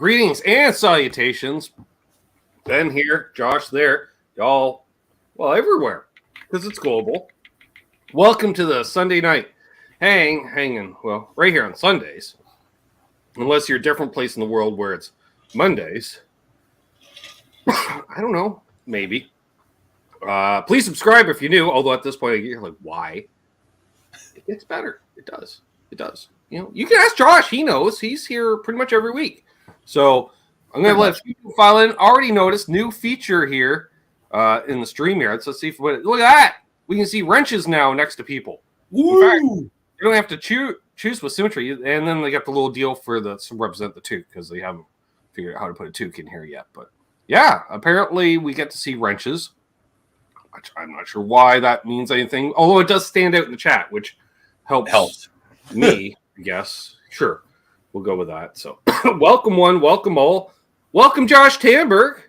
Greetings and salutations. Ben here, Josh there, y'all, well, everywhere, because it's global. Welcome to the Sunday night hanging, well, right here on Sundays. Unless you're a different place in the world where it's Mondays. I don't know, maybe. Please subscribe if you're new, although at this point you're like, why? It gets better. It does. It does. You know, you can ask Josh. He knows. He's here pretty much every week. So I'm going to let a few people file in. Already noticed new feature here in the StreamYard. So let's see if look at that. We can see wrenches now next to people. Woo! In fact, you don't have to choose with symmetry. And then they got the little deal for to represent the toque because they haven't figured out how to put a toque in here yet. But yeah, apparently we get to see wrenches. I'm not sure why that means anything, although it does stand out in the chat, which helps me, I guess. Sure, we'll go with that. So welcome one, welcome all. Welcome Josh Tanberg.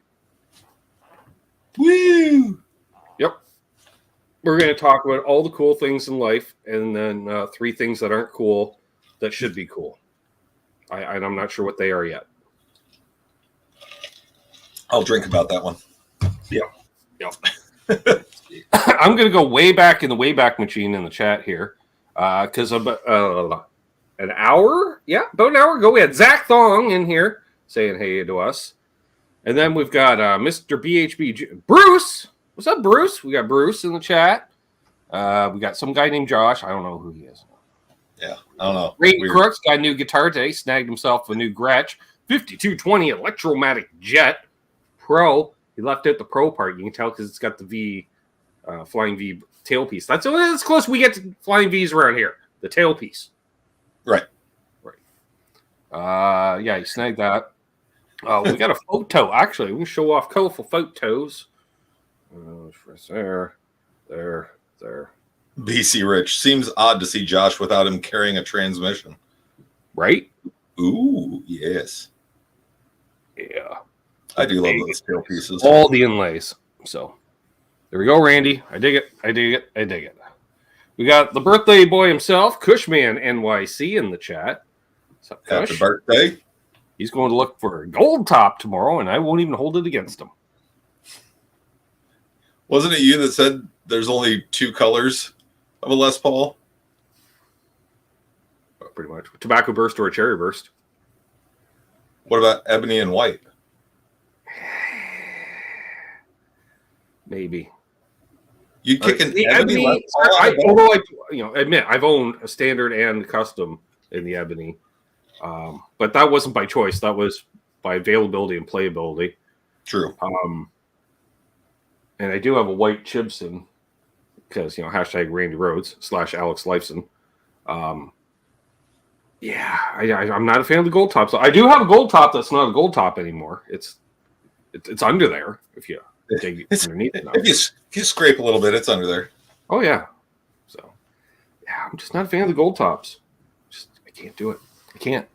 Woo! Yep. We're going to talk about all the cool things in life and then 3 things that aren't cool that should be cool. I'm not sure what they are yet. I'll drink about that one. Yep. I'm going to go way back in the Wayback Machine in the chat here because about an hour ago, we had Zach Thong in here saying hey to us. And then we've got Mr. BHB Bruce. What's up, Bruce? We got Bruce in the chat. We got some guy named Josh. I don't know who he is. Yeah, I don't know. Ray Crooks got a new guitar today. Snagged himself a new Gretsch 5220 Electromatic Jet Pro. He left out the Pro part. You can tell because it's got the V, Flying V tailpiece. That's as close we get to Flying Vs around here. The tailpiece. Right. Yeah, he snagged that. We got a photo. Actually, we can show off colorful photos. There. BC Rich. Seems odd to see Josh without him carrying a transmission. Right? Ooh, yes. Yeah. I do love those tail pieces. All the inlays. So there we go, Randy. I dig it. We got the birthday boy himself, Cushman NYC, in the chat. What's up, Kush? Happy birthday. He's going to look for a gold top tomorrow, and I won't even hold it against him. Wasn't it you that said there's only 2 colors of a Les Paul? Pretty much. Tobacco burst or a cherry burst. What about ebony and white? Maybe. You kick an ebony. Les Paul? Although I admit I've owned a standard and custom in the ebony, but that wasn't by choice. That was by availability and playability. True. And I do have a white Chibson because hashtag Randy Rhodes / Alex Lifeson. Yeah, I'm not a fan of the gold top. So I do have a gold top that's not a gold top anymore. It's under there if you. Underneath if you scrape a little bit, it's under there. Oh yeah. So yeah, I'm just not a fan of the gold tops. I can't do it. I can't.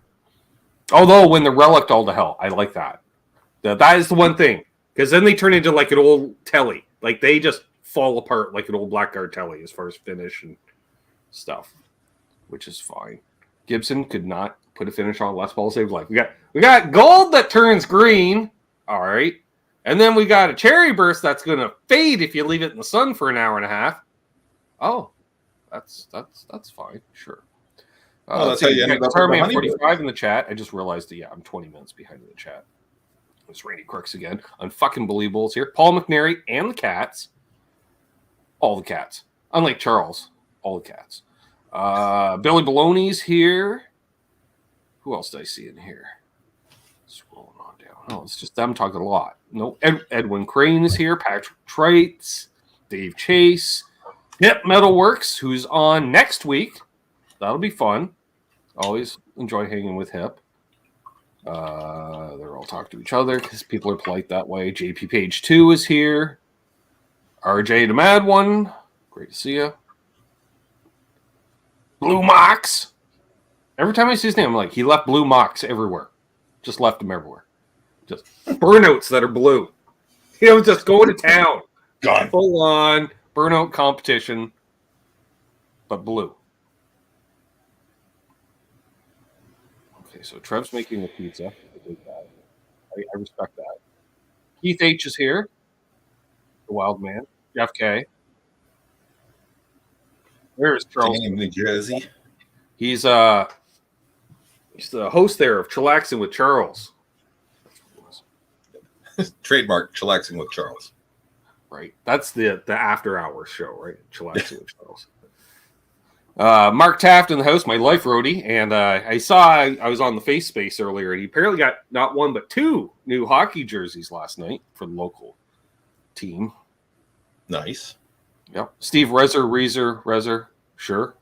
Although when they're relic all to hell, I like that. That is the one thing. Because then they turn into like an old telly. Like they just fall apart like an old Blackguard telly as far as finish and stuff. Which is fine. Gibson could not put a finish on Les Paul to save life. We got gold that turns green. All right. And then we got a cherry burst that's going to fade if you leave it in the sun for an hour and a half. Oh, that's fine. Sure. That's how you end up with Guitarman 45 in the chat. I just realized that, I'm 20 minutes behind in the chat. It's Randy Crooks again. Unfucking believables here. Paul McNary and the cats. All the cats. Unlike Charles, all the cats. Billy Baloney's here. Who else did I see in here? Scrolling on down. Oh, it's just them talking a lot. No, Edwin Crane is here. Patrick Trites, Dave Chase, Hip Metalworks, who's on next week. That'll be fun. Always enjoy hanging with Hip. They're all talking to each other because people are polite that way. JP Page 2 is here. RJ the Mad One. Great to see you. Blue Mox. Every time I see his name, I'm like, he left Blue Mox everywhere. Just left him everywhere. Just burnouts that are blue. Just going to town. Gone. Full on burnout competition, but blue. Okay, so Trev's making a pizza. I did that. I respect that. Keith H is here. The wild man. Jeff K. Where's Charles? New Jersey. He's the host there of Chillaxing with Charles. Trademark Chillaxing with Charles. Right. That's the after hours show, right? Chillaxing with Charles. Mark Taft in the house, my life roadie, and I was on the face space earlier, and he apparently got not one but two new hockey jerseys last night for the local team. Nice. Yep. Steve Rezer, sure.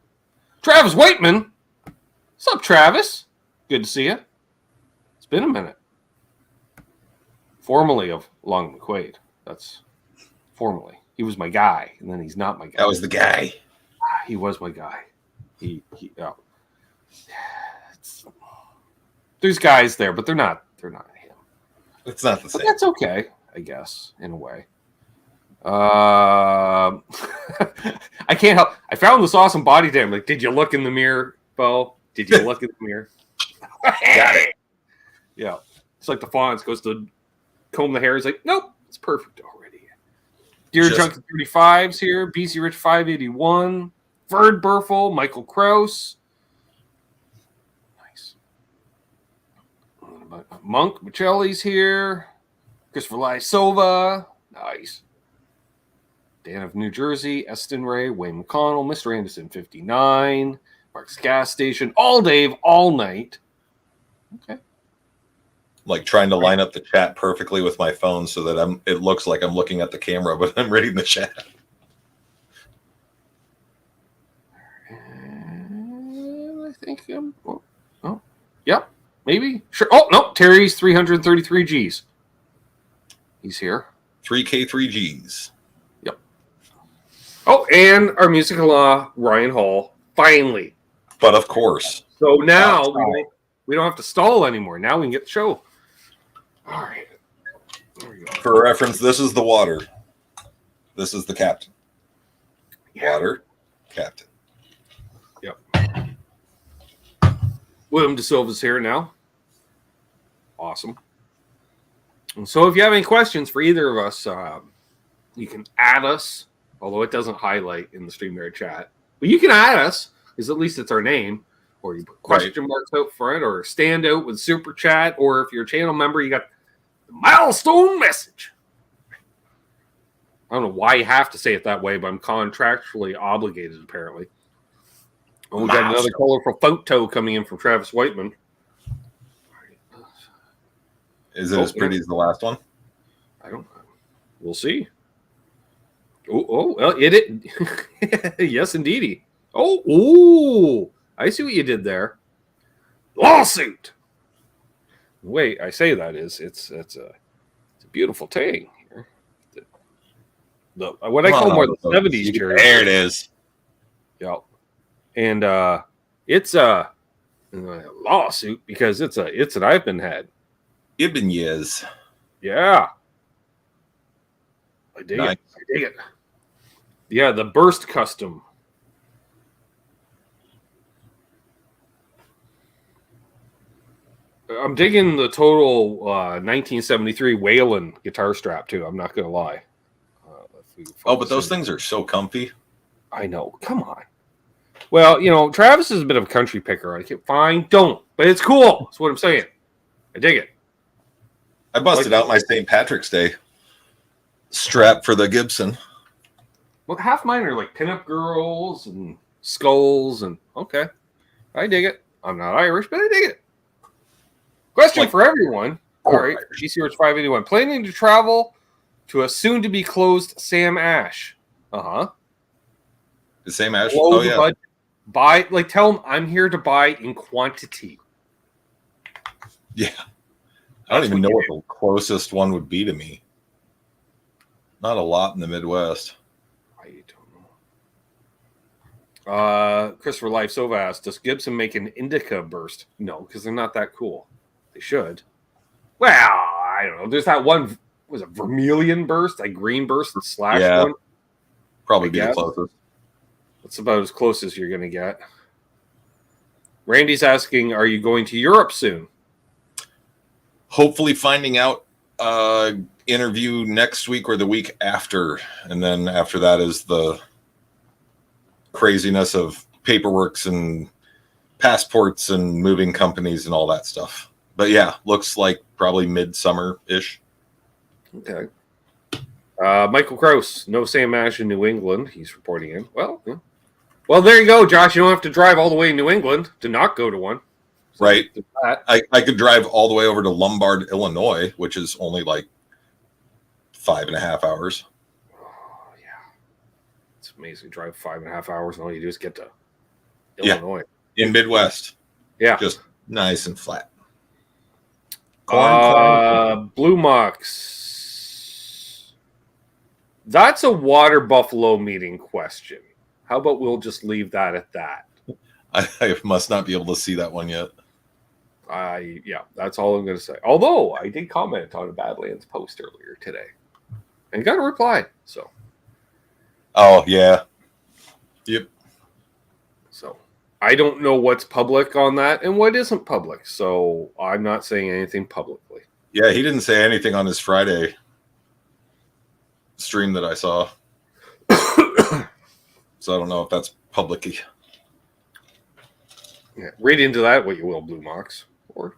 Travis Whiteman. What's up, Travis? Good to see you. It's been a minute. Formerly of Long McQuaid. That's formerly. He was my guy, and then he's not my guy. That was the guy. He was my guy. There's guys there, but they're not him. It's not the same. But that's okay, I guess, in a way. I can't help. I found this awesome body damn. Like, did you look in the mirror, Bo? Did you look in the mirror? Got it. Yeah. It's like the Fonz goes to comb the hair. He's like, nope, it's perfect already. Dear Junkie 35's here. BC Rich 581. Verd Burfel. Michael Kraus. Nice. Monk Michelli's here. Christopher Lysova. Nice. Dan of New Jersey. Eston Ray. Wayne McConnell. Mr. Anderson 59. Mark's Gas Station. All Dave. All night. Okay. Like trying to line up the chat perfectly with my phone so that it looks like I'm looking at the camera, but I'm reading the chat. I think yep, maybe. Sure. Oh, no, Terry's 333 Gs. He's here. 3K3Gs. Yep. Oh, and our musical Ryan Hall, finally. But of course. So now we don't have to stall anymore. Now we can get the show. All right. There we go. For reference, this is the water. This is the captain. Yeah. Water, captain. Yep. William DeSilva's here now. Awesome. And so if you have any questions for either of us, you can add us, although it doesn't highlight in the StreamYard chat. But you can add us, because at least it's our name. Or you put question marks out front, or stand out with super chat, or if you're a channel member, you got the milestone message. I don't know why you have to say it that way, but I'm contractually obligated, apparently. And we got another colorful photo coming in from Travis Whiteman. Is it as pretty as the last one? I don't know. We'll see. Oh, well, it. Yes, indeedy. Oh, I see what you did there. Lawsuit. Wait, I say that it's a beautiful thing here. What I call more the 70s jersey. There it is. Yeah. And it's a lawsuit because it's an I've been had. Ibn Yez. Yeah. I dig it. Yeah, the Burst Custom. I'm digging the total 1973 Whalen guitar strap too. I'm not gonna lie. But those things are so comfy. I know. Come on. Well, Travis is a bit of a country picker. I can't. Fine, don't. But it's cool. That's what I'm saying. I dig it. I busted out my St. Patrick's Day strap for the Gibson. Well, half mine are like pinup girls and skulls and okay. I dig it. I'm not Irish, but I dig it. Question for everyone. All right, GCRH 581. Planning to travel to a soon-to-be closed Sam Ash. The Sam Ash? Oh, yeah. Budget. Buy, tell them I'm here to buy in quantity. Yeah. I don't even know what the closest one would be to me. Not a lot in the Midwest. I don't know. Christopher Lifesova asked, does Gibson make an indica burst? No, because they're not that cool. They should. Well, I don't know. There's that one, was it Vermilion burst? Like green burst and slash one? Probably be the closest. That's about as close as you're going to get. Randy's asking, are you going to Europe soon? hopefully finding out interview next week or the week after. And then after that is the craziness of paperworks and passports and moving companies and all that stuff. But yeah, looks like probably midsummer-ish. Okay. Michael Krause, no Sam Ash in New England. He's reporting in. Well, yeah. Well, there you go, Josh. You don't have to drive all the way to New England to not go to one. So right. I could drive all the way over to Lombard, Illinois, which is only like 5.5 hours. Oh, yeah. It's amazing. Drive 5.5 hours and all you do is get to Illinois. In Midwest. Yeah. Just nice and flat. Blue Mox. That's a water buffalo meeting question. How about we'll just leave that at that? I must not be able to see that one yet. Yeah, that's all I'm going to say. Although I did comment on a Badlands post earlier today and got a reply. So. Oh, yeah. Yep. So I don't know what's public on that and what isn't public. So I'm not saying anything publicly. Yeah, he didn't say anything on his Friday stream that I saw. So I don't know if that's public-y. Yeah, read into that what you will, Blue Mox. Or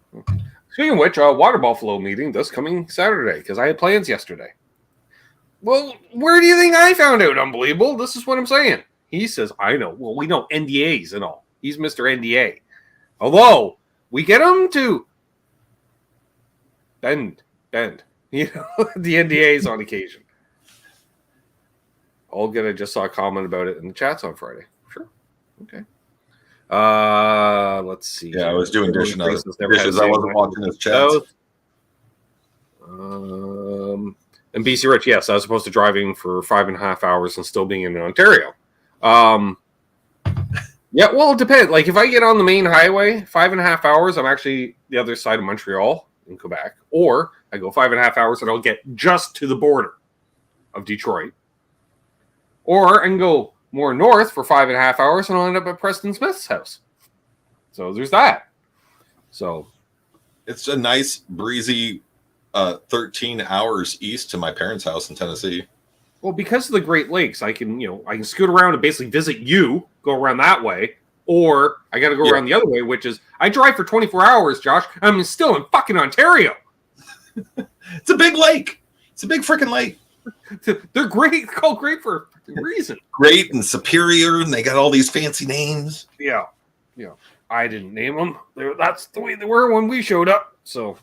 speaking of which, Water Buffalo meeting this coming Saturday because I had plans yesterday. Well, where do you think I found out? Unbelievable. This is what I'm saying. He says, I know. Well, we know NDAs and all. He's Mr. NDA. Although, we get him to bend. You know, the NDAs on occasion. I just saw a comment about it in the chats on Friday. Sure. Okay. Let's see. Yeah, I was doing dishes. I wasn't watching his chats. And BC Rich, yes, I was supposed to driving for 5.5 hours and still being in Ontario. Yeah, well, it depends. Like, if I get on the main highway, 5.5 hours, I'm actually the other side of Montreal in Quebec. Or I go 5.5 hours and I'll get just to the border of Detroit. Or I can go more north for 5.5 hours and I'll end up at Preston Smith's house. So there's that. So it's a nice breezy 13 hours east to my parents' house in Tennessee. Well, because of the Great Lakes, I can scoot around and basically visit you, go around that way, or I got to go around the other way, which is I drive for 24 hours, Josh. I'm still in fucking Ontario. It's a big lake. It's a big freaking lake. They're great. Called great for a reason. Great and Superior, and they got all these fancy names. Yeah. I didn't name them. That's the way they were when we showed up. So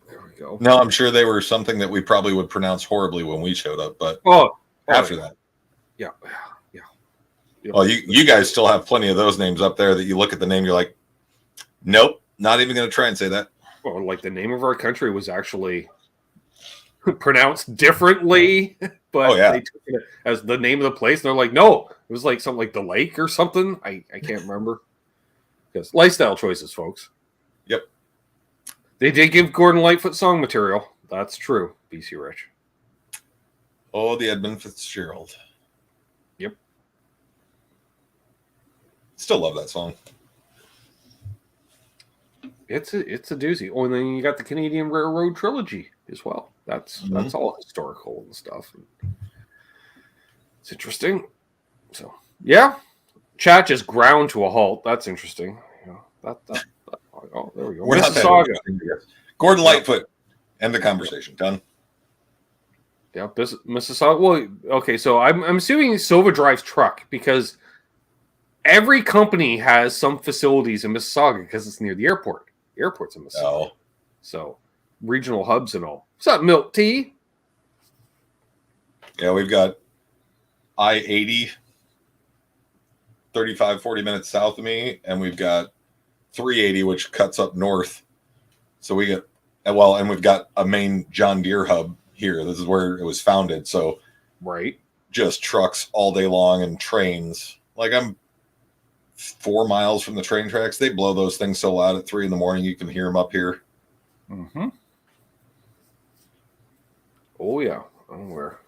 there we go. No, I'm sure they were something that we probably would pronounce horribly when we showed up, but after that. Yeah. Well, you guys still have plenty of those names up there that you look at the name, you're like, nope, not even going to try and say that. Well, like the name of our country was actually pronounced differently, but they took it as the name of the place. And they're like, no, it was like something like the lake or something. I can't remember. Because lifestyle choices, folks. Yep. They did give Gordon Lightfoot song material. That's true, BC Rich. Oh, the Edmund Fitzgerald. Yep. Still love that song. It's a doozy. Oh, and then you got the Canadian Railroad trilogy as well. That's all historical and stuff. It's interesting. So yeah, chat just ground to a halt. That's interesting. Oh, there we go. We're not that Gordon Lightfoot. End the conversation. Done. Yeah, Mississauga. Well, okay. So I'm assuming Silva drives truck because every company has some facilities in Mississauga because it's near the airport. The airport's in Mississauga. Oh. So regional hubs and all. What's up, Milk Tea? Yeah, we've got I-80, 35, 40 minutes south of me, and we've got 380, which cuts up north. So we get, and we've got a main John Deere hub here. This is where it was founded. So just trucks all day long and trains. Like I'm 4 miles from the train tracks. They blow those things so loud at 3 a.m. you can hear them up here. Mm-hmm. Oh yeah, I'm aware.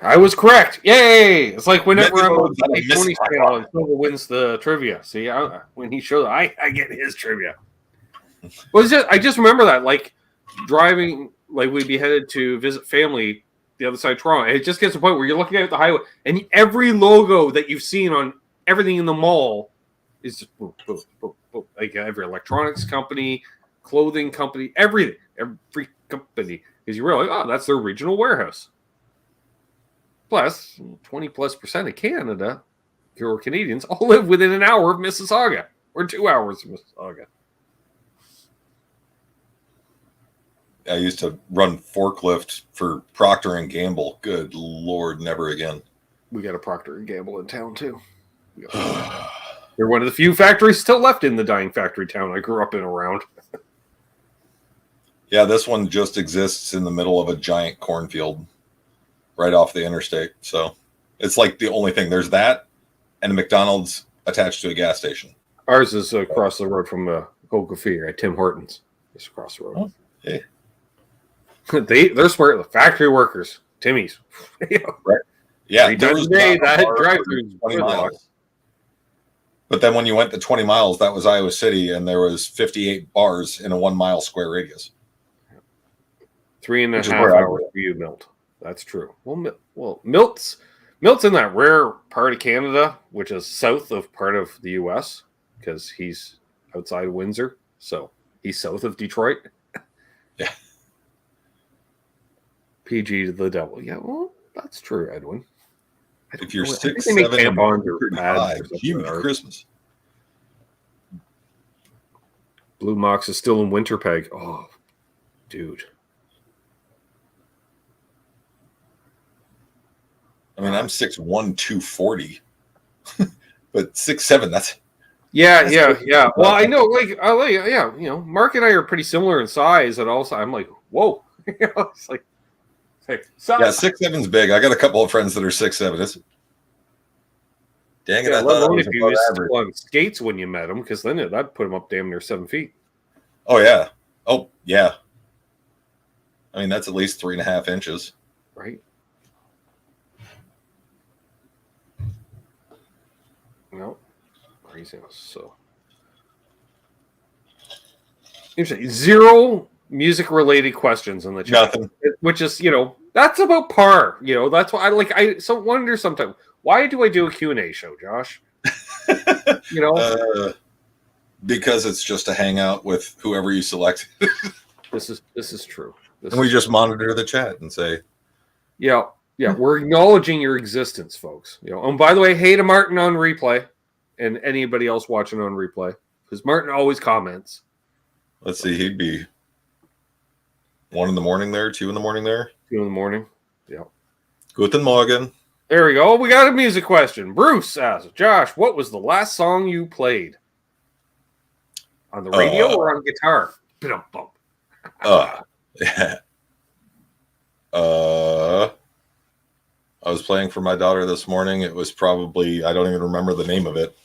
I was correct. Yay! It's like whenever Maybe I'm on those that I Tony's missed my channel line. and Silva wins the trivia. See, when he shows, I get his trivia. Well, I just remember that, like driving, like we'd be headed to visit family the other side of Toronto. And it just gets to the point where you're looking at the highway, and every logo that you've seen on everything in the mall is just boom, boom, boom, boom. Like every electronics company, clothing company, everything, every company, because you realize, oh, that's their regional warehouse. Plus, 20+% of Canada, or Canadians, all live within an hour of Mississauga, or 2 hours of Mississauga. I used to run forklift for Procter and Gamble. Good Lord, never again. We got a Procter and Gamble in town too. They're one of the few factories still left in the dying factory town I grew up in around. Yeah, this one just exists in the middle of a giant cornfield right off the interstate. So it's like the only thing. There's that and a McDonald's attached to a gas station. Ours is across the road from Coca-Cola at Tim Hortons. Just across the road. Oh, hey. They're smart. The factory workers, Timmy's. Right. Yeah, 3 times a day that drive-through 20 miles. But then when you went to 20 miles, that was Iowa City, and there was 58 bars in a 1 mile square radius. 3.5 hours for you, Milt. That's true. Well, Milt's in that rare part of Canada, which is south of part of the U.S. because he's outside of Windsor, so he's south of Detroit. Yeah. PG to the devil. Yeah, well, that's true, Edwin. If you're 6'7", Christmas. Blue Mox is still in Winterpeg. Oh, dude. I mean, I'm 6'1", 240, but 6'7", that's yeah. Well, I know, Mark and I are pretty similar in size, and also I'm like, whoa, it's like. Yeah, 6'7's big. I got a couple of friends that are 6'7. It's dang it! I thought if he was still on skates when you met him, because then that'd put him up damn near 7 feet. Oh yeah. I mean, that's at least 3.5 inches. Right. No, craziness. So interesting. 0 music-related questions in the chat. Nothing. Which is, that's about par. That's why I wonder sometimes, why do I do a Q&A show, Josh? Because it's just a hangout with whoever you select. This is true. And we just monitor the chat and say, yeah, we're acknowledging your existence, folks. And by the way, hey to Martin on replay and anybody else watching on replay, because Martin always comments. Let's see, he'd be 1 in the morning there, 2 in the morning there. 2 in the morning. Yeah. Guten Morgen. There we go. We got a music question. Bruce asks, Josh, what was the last song you played? On the radio or on guitar? Yeah. I was playing for my daughter this morning. It was probably, I don't even remember the name of it.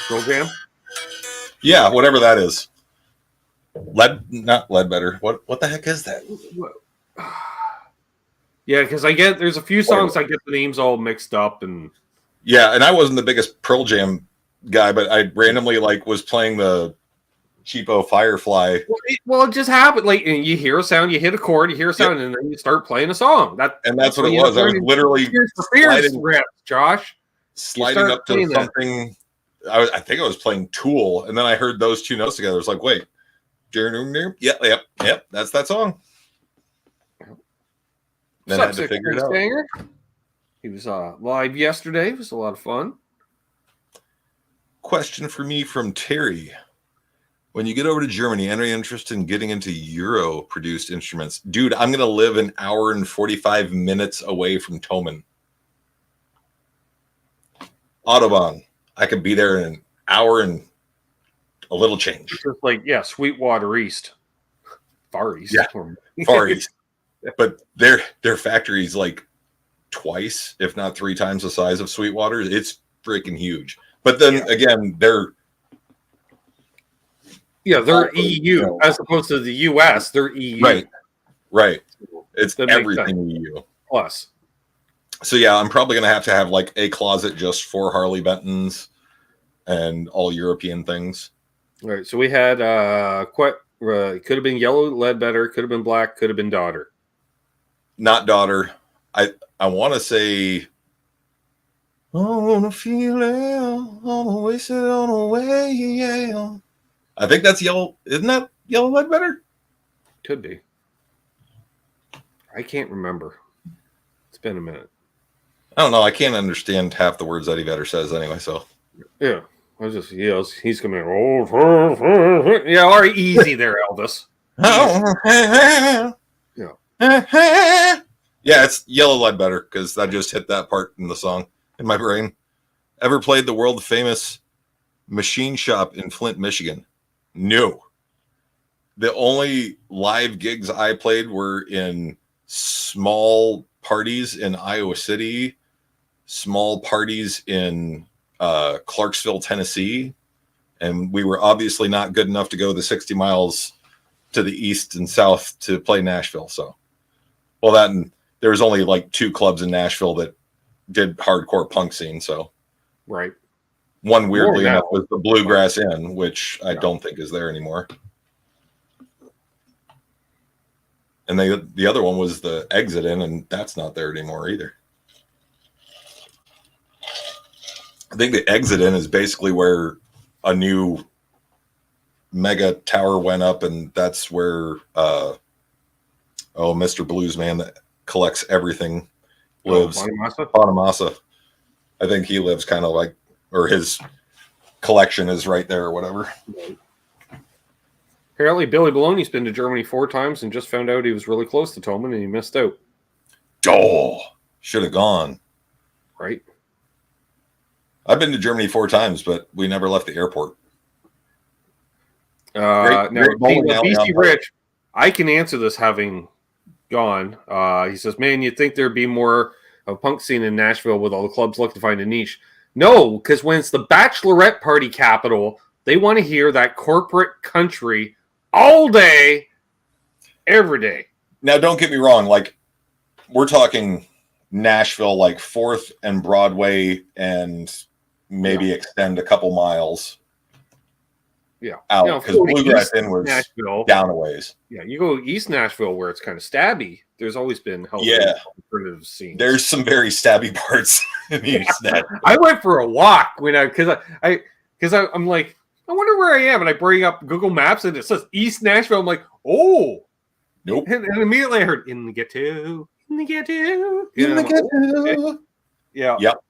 Girl Jam? Yeah, whatever that is. Not Ledbetter. What the heck is that? Yeah, because there's a few songs I get the names all mixed up, and yeah, and I wasn't the biggest Pearl Jam guy, but I randomly was playing the cheapo Firefly. Well, it just happened. Like, and you hear a sound, you hit a chord, you hear a sound, and then you start playing a song. That's what it was. I was literally Josh, sliding up to something. I think I was playing Tool, and then I heard those 2 notes together. It's like, wait, yep, that's that song. Then I had to figure it out. He was live yesterday. It was a lot of fun. Question for me from Terry. When you get over to Germany, any interest in getting into Euro-produced instruments? Dude, I'm going to live an hour and 45 minutes away from Thomann. Autobahn. I could be there in an hour and a little change. It's just Sweetwater East. Far East. Yeah, Far East. But their factory's twice, if not 3 times the size of Sweetwater's. It's freaking huge. But then again, they're EU as opposed to the US. They're EU. Right. It's That everything EU. Plus. So yeah, I'm probably gonna have to have like a closet just for Harley Bentons and all European things. All right. So we had it could have been yellow Ledbetter, could have been black, could have been daughter. Not daughter. I want to say. I wanna feel it, I wanna waste it on away. Yeah. I think that's yellow. Isn't that yellow Ledbetter? Could be. I can't remember. It's been a minute. I don't know. I can't understand half the words Eddie Vedder says anyway. So yeah, I was just he's coming. Yeah, all right, easy there, Elvis. Yeah, it's yellow Ledbetter because I just hit that part in the song in my brain. Ever played the world famous Machine Shop in Flint, Michigan? No. The only live gigs I played were in small parties in Iowa City, small parties in Clarksville, Tennessee, and we were obviously not good enough to go the 60 miles to the east and south to play Nashville. So, well, that and there was only like 2 clubs in Nashville that did hardcore punk scene. So, right. One weirdly enough was the Bluegrass Inn, which I don't think is there anymore. And the other one was the Exit Inn, and that's not there anymore either. I think the Exit Inn is basically where a new mega tower went up, and that's where Mr. Bluesman that collects everything lives. Bonamassa. I think he lives kind of like, or his collection is right there or whatever. Apparently, Billy Baloney's been to Germany 4 times and just found out he was really close to Toman and he missed out. Oh, should have gone. Right. I've been to Germany 4 times, but we never left the airport. Now, BC Rich, I can answer this having gone. He says, man, you'd think there'd be more of a punk scene in Nashville with all the clubs looking to find a niche. No, because when it's the bachelorette party capital, they want to hear that corporate country all day, every day. Now, don't get me wrong. Like, we're talking Nashville, like 4th and Broadway, and maybe extend a couple miles. Yeah, out because Bluegrass Inn was Nashville, down a ways. Yeah, you go East Nashville where it's kind of stabby. There's always been alternative scenes. There's some very stabby parts in East Nashville. I went for a walk when I'm like, I wonder where I am, and I bring up Google Maps and it says East Nashville. I'm like, oh, nope. And immediately I heard in the ghetto. Yeah, yep.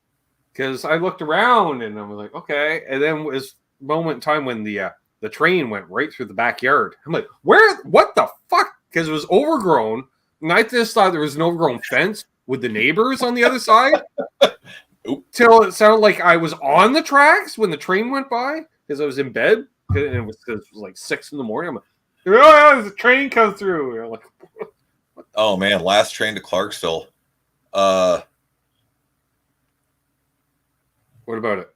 Because I looked around and I was like, okay, and then was moment in time when the train went right through the backyard. I'm like, what the fuck? Because it was overgrown. And I just thought there was an overgrown fence with the neighbors on the other side. Till it sounded like I was on the tracks when the train went by because I was in bed. And it was like 6 a.m. I'm like, oh, there's a train come through. And I'm like, oh, man. Last train to Clarksville. What about it?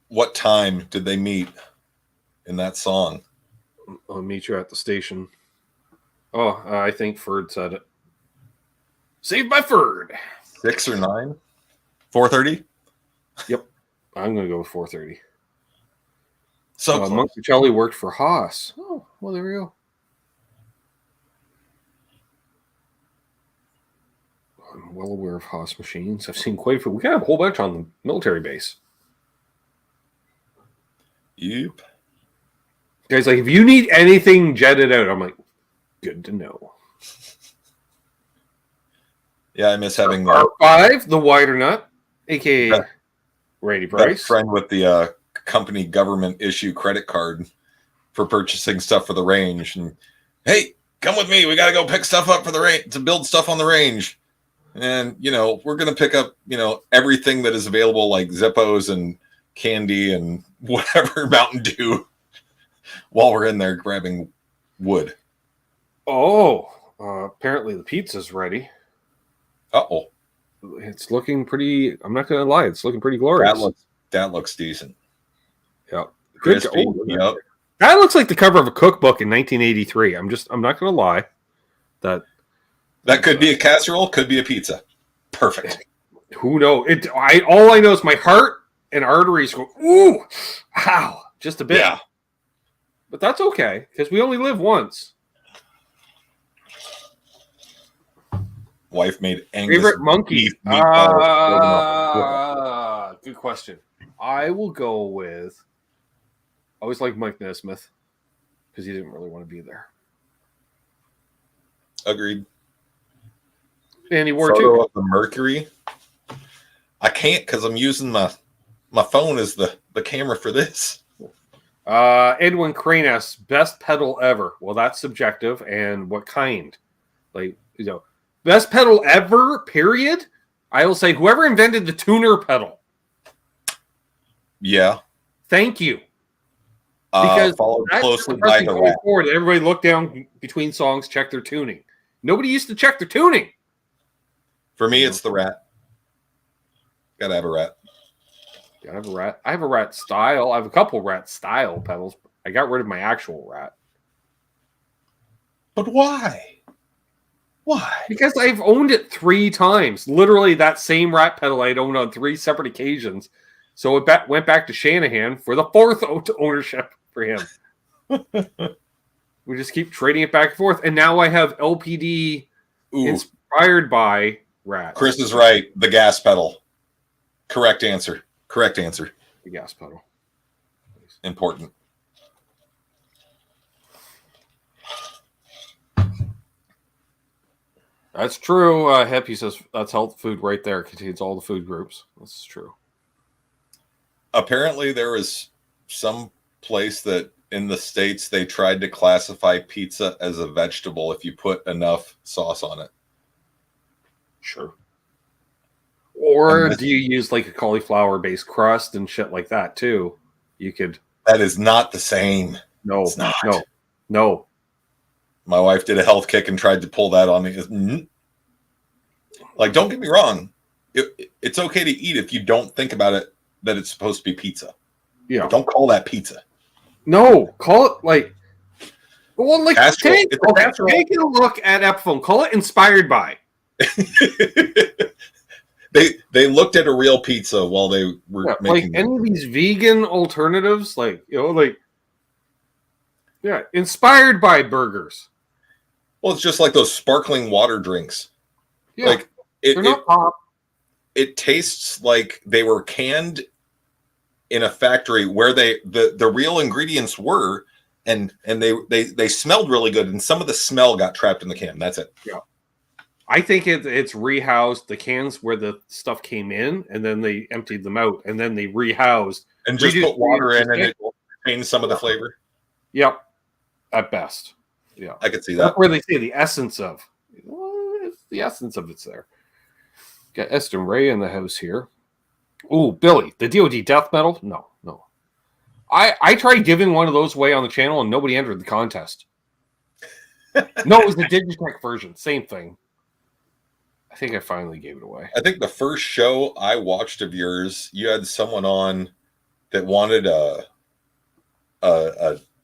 What time did they meet in that song? I'll meet you at the station. Oh, I think Ferd said it. Saved by Ferd. 6 or 9? 4:30? Yep. I'm going to go with 4:30. So Monticelli worked for Haas. Oh, well, there we go. I'm well aware of Haas machines. I've seen quite a few. We got a whole bunch on the military base. Yep. Guys, like, if you need anything jetted out, I'm like, good to know. Yeah, I miss having R5, the wider nut, a.k.a. Randy Price. Friend with the company government issue credit card for purchasing stuff for the range. And, hey, come with me. We got to go pick stuff up for the range, to build stuff on the range. And, we're going to pick up, everything that is available, like Zippos and candy and whatever, Mountain Dew, while we're in there grabbing wood. Oh, apparently the pizza's ready. Uh-oh. it's looking pretty. I'm not going to lie, it's looking pretty glorious. That looks decent. Yep. Crispy. Yep. That looks like the cover of a cookbook in 1983. I'm not going to lie. That could be a casserole, could be a pizza. Perfect. Who knows? All I know is my heart and arteries go, ooh, ow, just a bit. Yeah. But that's okay, because we only live once. Wife made Angus favorite monkey. Good question. I will go with. I always like Mike Nesmith because he didn't really want to be there. Agreed. And he wore Photo of the Mercury. I can't because I'm using my phone as the camera for this. Edwin Cranes, best pedal ever. Well, that's subjective. And what kind? Best pedal ever, period. I will say whoever invented the tuner pedal. Yeah. Thank you. Because followed closely by the Rat. Forward, everybody look down between songs, check their tuning. Nobody used to check their tuning. For me, it's the Rat. Gotta have a Rat. Gotta have a Rat. I have a Rat style. I have a couple Rat style pedals. I got rid of my actual Rat. But why? Why? Because I've owned it 3 times. Literally that same Rat pedal I'd owned on 3 separate occasions. So it went back to Shanahan for the 4th ownership for him. We just keep trading it back and forth. And now I have LPD inspired by Rat. Chris is right. The gas pedal. Correct answer. The gas pedal. Important. That's true. Happy says that's health food right there. It contains all the food groups. That's true. Apparently, there was some place that in the States they tried to classify pizza as a vegetable if you put enough sauce on it. Sure. Or do you use like a cauliflower-based crust and shit like that too? You could. That is not the same. No, it's not. No. My wife did a health kick and tried to pull that on me. Like, don't get me wrong. It's okay to eat if you don't think about it that it's supposed to be pizza. Yeah. But don't call that pizza. No, call it like. Well, like take a look at Epiphone. Call it inspired by. They looked at a real pizza while they were making any of these vegan alternatives, inspired by burgers. Well, it's just like those sparkling water drinks. Yeah, they're not pop. It tastes like they were canned in a factory where the real ingredients were, and they smelled really good, and some of the smell got trapped in the can. That's it. Yeah. I think it's rehoused the cans where the stuff came in, and then they emptied them out, and then they rehoused and just put water in, and it retains some of the flavor. Yep, at best. Yeah, I could see that. That's where they say the essence of. Well, the essence of it's there. Got Eston Ray in the house here. Ooh, Billy, the DoD death metal? No. I tried giving one of those away on the channel, and nobody entered the contest. No, it was the Digitech version. Same thing. I think I finally gave it away. I think the first show I watched of yours, you had someone on that wanted a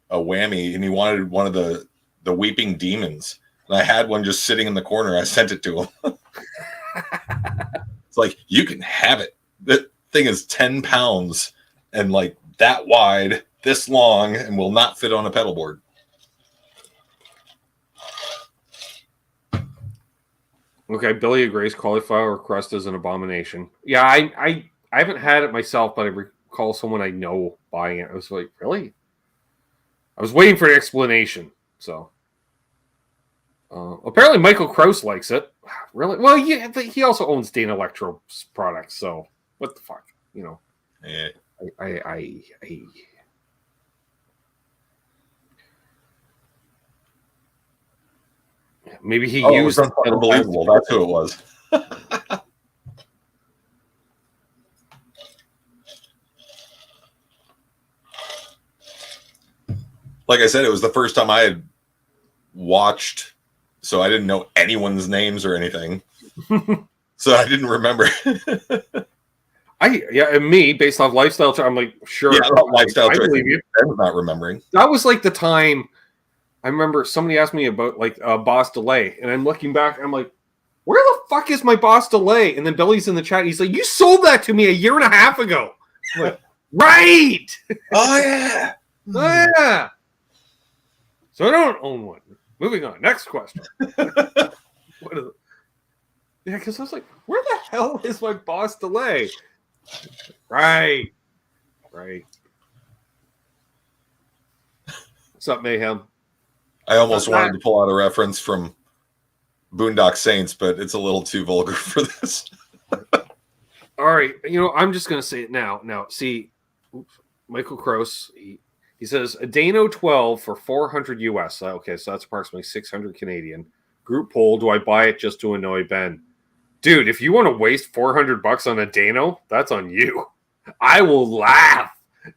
whammy, and he wanted one of the Weeping Demons. And I had one just sitting in the corner. I sent it to him. It's like, you can have it. That thing is 10 pounds and like that wide, this long, and will not fit on a pedal board. Okay, Billy agrees. Cauliflower crust is an abomination. Yeah, I haven't had it myself, but I recall someone I know buying it. I was like, really? I was waiting for an explanation. So apparently Michael Krause likes it. Really? Well, yeah, he also owns Dana Electro products. So what the fuck, Yeah. I maybe he used it. Unbelievable. That's who it was. Like I said, it was the first time I had watched, so I didn't know anyone's names or anything. So I didn't remember. And me, based off lifestyle, I'm like, sure. Yeah, lifestyle I choice. believe you. I'm not remembering. That was like the time I remember somebody asked me about like Boss Delay, and I'm looking back and I'm like, where the fuck is my Boss Delay? And then Billy's in the chat. He's like, you sold that to me 1.5 years ago. I'm like, right. Oh, yeah. Oh, yeah. So I don't own one. Moving on. Next question. Yeah, because I was like, where the hell is my Boss Delay? Right. What's up, Mayhem? I almost wanted to pull out a reference from Boondock Saints, but it's a little too vulgar for this. All right. I'm just going to say it now. Now, see, Michael Kroos, he says, a Dano 12 for 400 US. Okay, so that's approximately 600 Canadian. Group poll, do I buy it just to annoy Ben? Dude, if you want to waste $400 on a Dano, that's on you. I will laugh.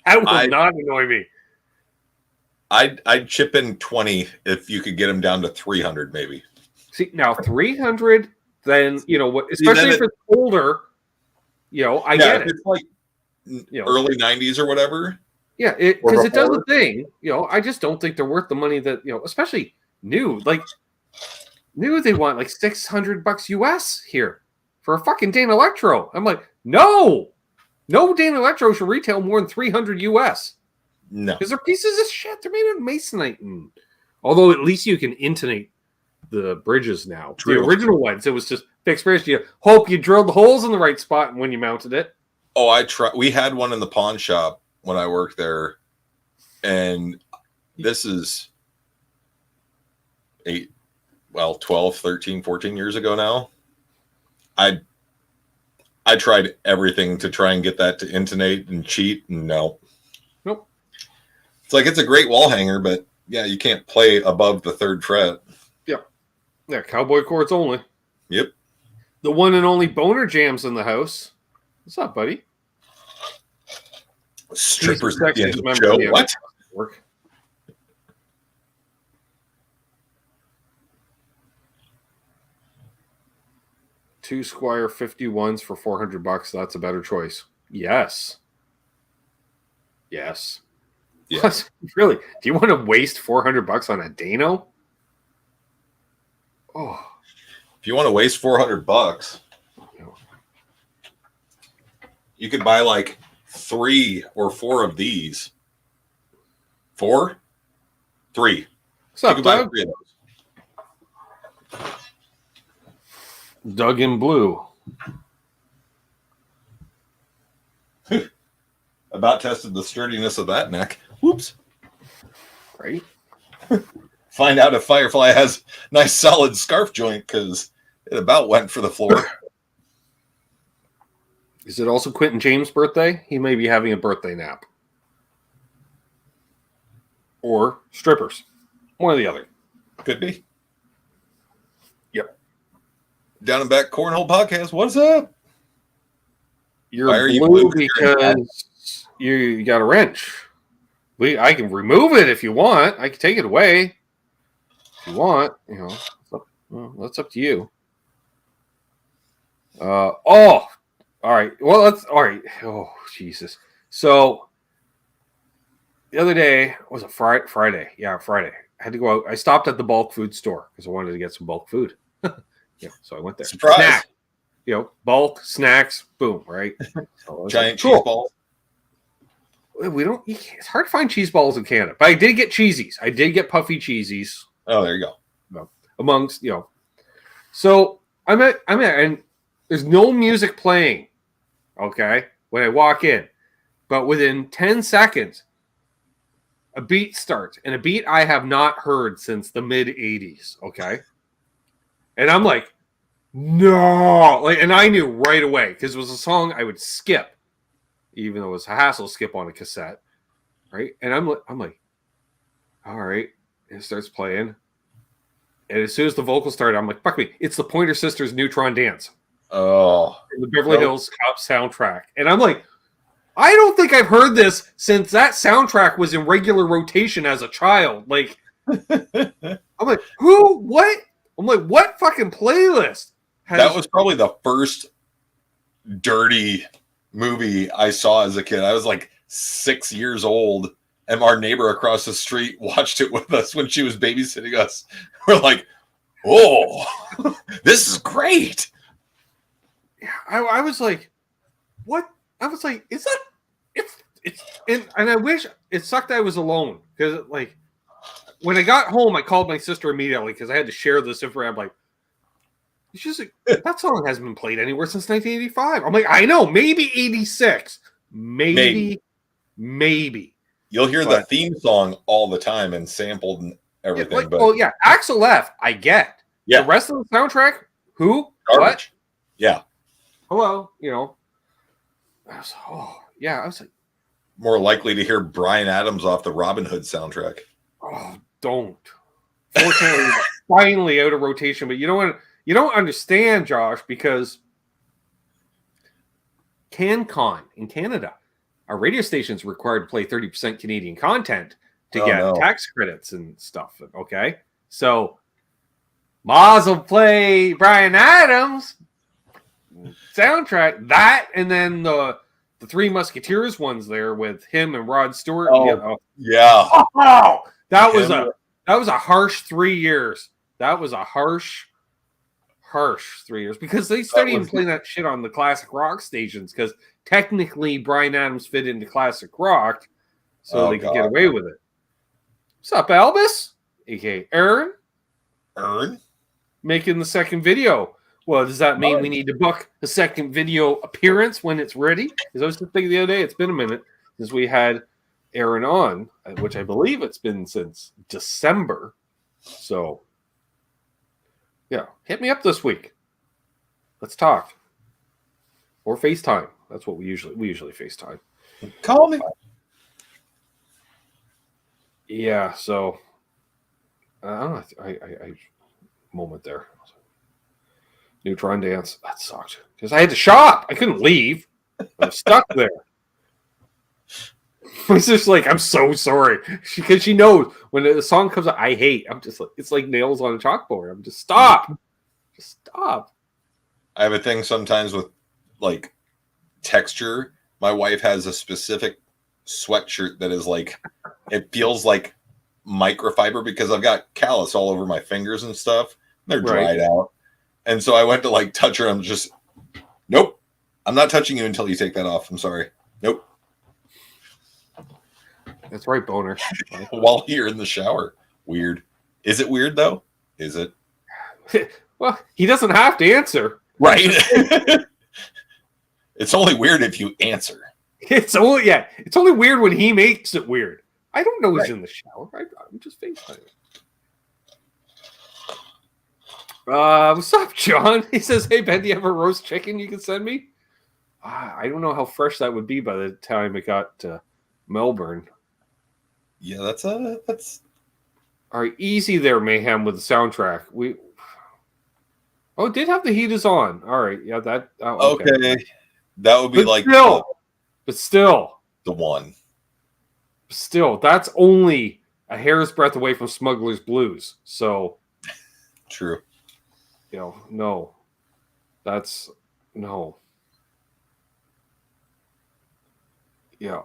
That will not annoy me. I'd chip in 20 if you could get them down to 300, maybe. See, now 300, then, especially if it's older, I get it. It's like early 90s or whatever. Yeah, because it does a thing. I just don't think they're worth the money that, especially new. Like, new, they want like $600 US here for a fucking Dane Electro. I'm like, no Dane Electro should retail more than 300 US. No, because they're pieces of shit. They're made of masonite, although at least you can intonate the bridges now. True. The original ones, it was just fixed bridge. You hope you drilled the holes in the right spot when you mounted it. Oh, we had one in the pawn shop when I worked there, and this is 12, 13, 14 years ago now. I tried everything to try and get that to intonate and cheat, and no. Nope. It's like it's a great wall hanger, but yeah, you can't play above the 3rd fret. Yeah, cowboy chords only. Yep. The one and only Boner Jams in the house. What's up, buddy? Strippers at the end of the show. What? Work. Two Squire 51s for $400. That's a better choice. Yes. Yes. Really? Do you want to waste $400 on a Dano? Oh. If you want to waste $400, you could buy like 3 or 4 of these. 4? 3. What's up, you could Doug? buy 3 of those. Doug in blue. About tested the sturdiness of that neck. Whoops. Right. Find out if Firefly has nice solid scarf joint, because it about went for the floor. Is it also Quentin James' birthday? He may be having a birthday nap. Or strippers. One or the other. Could be. Yep. Down and Back Cornhole Podcast. What's up? You're blue because you got a wrench. I can remove it if you want. I can take it away if you want. That's up to you. All right. Well, that's all right. Oh, Jesus. So the other day was a Friday. Yeah, Friday. I had to go out. I stopped at the bulk food store because I wanted to get some bulk food. So I went there. Surprise. Snack. Bulk snacks. Boom. Right. So giant cheese balls. It's hard to find cheese balls in Canada, but I did get cheesies. I did get puffy cheesies. Oh, there you go. Amongst, So I'm at, and there's no music playing. Okay. When I walk in, but within 10 seconds, a beat starts, and a beat I have not heard since the mid 80s. Okay. And I'm like, no, and I knew right away because it was a song I would skip. Even though it was a hassle to skip on a cassette, right? And I'm like, all right. And it starts playing. And as soon as the vocals started, I'm like, fuck me. It's the Pointer Sisters Neutron Dance. Oh. The Beverly Hills Cop soundtrack. And I'm like, I don't think I've heard this since that soundtrack was in regular rotation as a child. Like, I'm like, who? What? I'm like, what fucking playlist? That was probably the first dirty movie I saw as a kid. I was like 6 years old, and our neighbor across the street watched it with us when she was babysitting us. We're like, oh, this is great. Yeah, I was like, what? I was like, is that it's and I wish it sucked I was alone, because like when I got home I called my sister immediately because I had to share this information. I'm like, she's like, that song hasn't been played anywhere since 1985. I'm like, I know, maybe 86, maybe. You'll hear the theme song all the time and sampled and everything. Yeah, like, but oh yeah, Axel F, I get. Yeah. The rest of the soundtrack, who? Garbage. What? Yeah. Hello, I was like, more likely to hear Bryan Adams off the Robin Hood soundtrack. oh, don't. Fortunately, finally out of rotation, but you don't understand, Josh, because CanCon in Canada, our radio station's required to play 30% Canadian content to get tax credits and stuff. Okay, so Maz will play Bryan Adams soundtrack, that, and then the Three Musketeers ones there with him and Rod Stewart. Yeah. Oh, that was a harsh 3 years. That was a harsh 3 years, because they started even playing that shit on the classic rock stations, because technically Bryan Adams fit into classic rock, so they could get away with it. What's up, Albus? AKA Aaron? Making the second video. Well, does that mean we need to book a second video appearance when it's ready? Because I was just thinking the other day, it's been a minute since we had Aaron on, which I believe it's been since December. So, yeah, hit me up this week. Let's talk. Or FaceTime. That's what we usually FaceTime. Call me. Yeah, so I don't know. I moment there. Neutron dance. That sucked. Because I had to shop. I couldn't leave. I was stuck there. It's just like, I'm so sorry. Because she knows when the song comes out, I hate. I'm just like, it's like nails on a chalkboard. I'm just stop. Just stop. I have a thing sometimes with like texture. My wife has a specific sweatshirt that is like, it feels like microfiber, because I've got callus all over my fingers and stuff. They're dried out. And so I went to like touch her. I'm just, nope. I'm not touching you until you take that off. I'm sorry. Nope. That's right, boner. While you're in the shower. Weird. Is it weird though? Is it? Well, he doesn't have to answer. Right. It's only weird if you answer. It's only weird when he makes it weird. I don't know he's in the shower. I'm just FaceTiming. What's up, John? He says, hey, Ben, do you have a roast chicken you can send me? I don't know how fresh that would be by the time it got to Melbourne. Yeah, that's all right. Easy there, Mayhem, with the soundtrack. It did have the heat is on. All right, yeah, that. Okay. That would be but still, the one. Still, that's only a hair's breadth away from Smuggler's Blues. So, true. No. That's no. Yeah.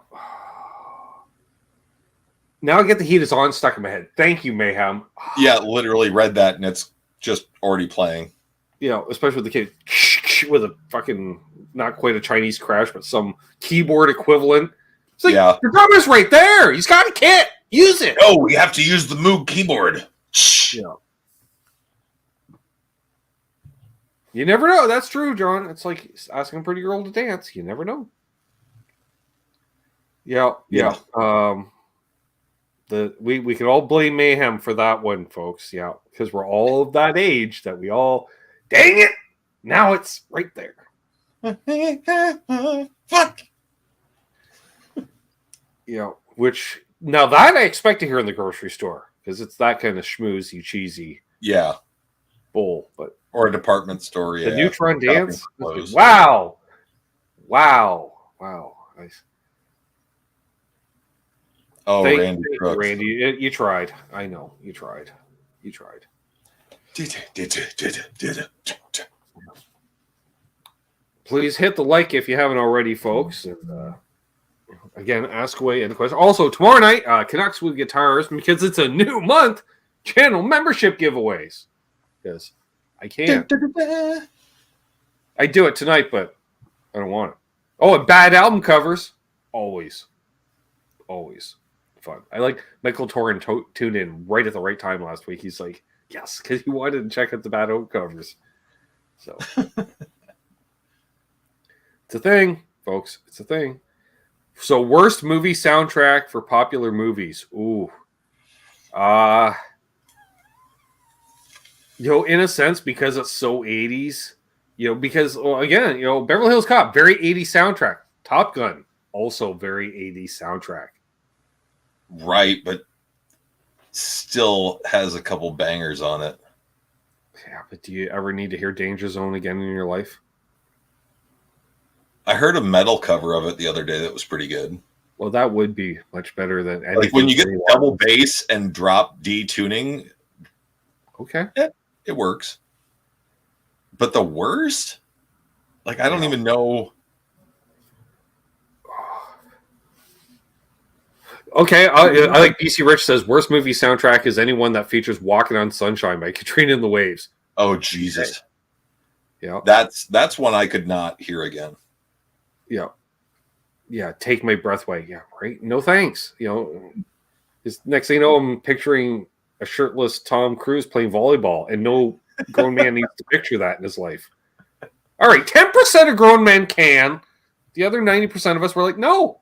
Now I get the heat is on stuck in my head. Thank you, Mayhem. Yeah, literally read that, and it's just already playing. Especially with the kid with a fucking, not quite a Chinese crash, but some keyboard equivalent. It's like, the drummer's right there. He's got a kit. Use it. Oh, we have to use the Moog keyboard. Yeah. You never know. That's true, John. It's like asking a pretty girl to dance. You never know. Yeah. We can all blame Mayhem for that one, folks. Yeah, because we're all of that age that we all, dang it, now it's right there. Fuck. Which now that I expect to hear in the grocery store, because it's that kind of schmoozy, cheesy, bull, but. Or a department store, The Neutron dance? Wow. Nice. Oh, Randy Brooks. Randy, you tried. I know. You tried. Please hit the like if you haven't already, folks. And again, ask away any questions. Also, tomorrow night, Canucks with Guitars, because it's a new month, channel membership giveaways. Because I can't. I do it tonight, but I don't want it. Oh, and bad album covers. Always fun. I like Michael Torin tuned in right at the right time last week. He's like, yes, because he wanted to check out the bad album covers. So it's a thing, folks. It's a thing. So worst movie soundtrack for popular movies. Ooh. In a sense, because it's so 80s, because, again, Beverly Hills Cop, very 80s soundtrack. Top Gun, also very 80s soundtrack. Right, but still has a couple bangers on it. Yeah, but do you ever need to hear Danger Zone again in your life? I heard a metal cover of it the other day that was pretty good. Well, that would be much better than anything. Like when you get double bass and drop D tuning. Okay. Yeah, it works. But the worst? Like, I don't even know. Okay, I like BC Rich says, worst movie soundtrack is anyone that features Walking on Sunshine by Katrina and the Waves. Oh, Jesus. Yeah. That's one I could not hear again. Yeah. Yeah, Take My Breath Away. Yeah, right? No thanks. Next thing you know, I'm picturing a shirtless Tom Cruise playing volleyball, and no grown man needs to picture that in his life. All right, 10% of grown men can. The other 90% of us were like, no.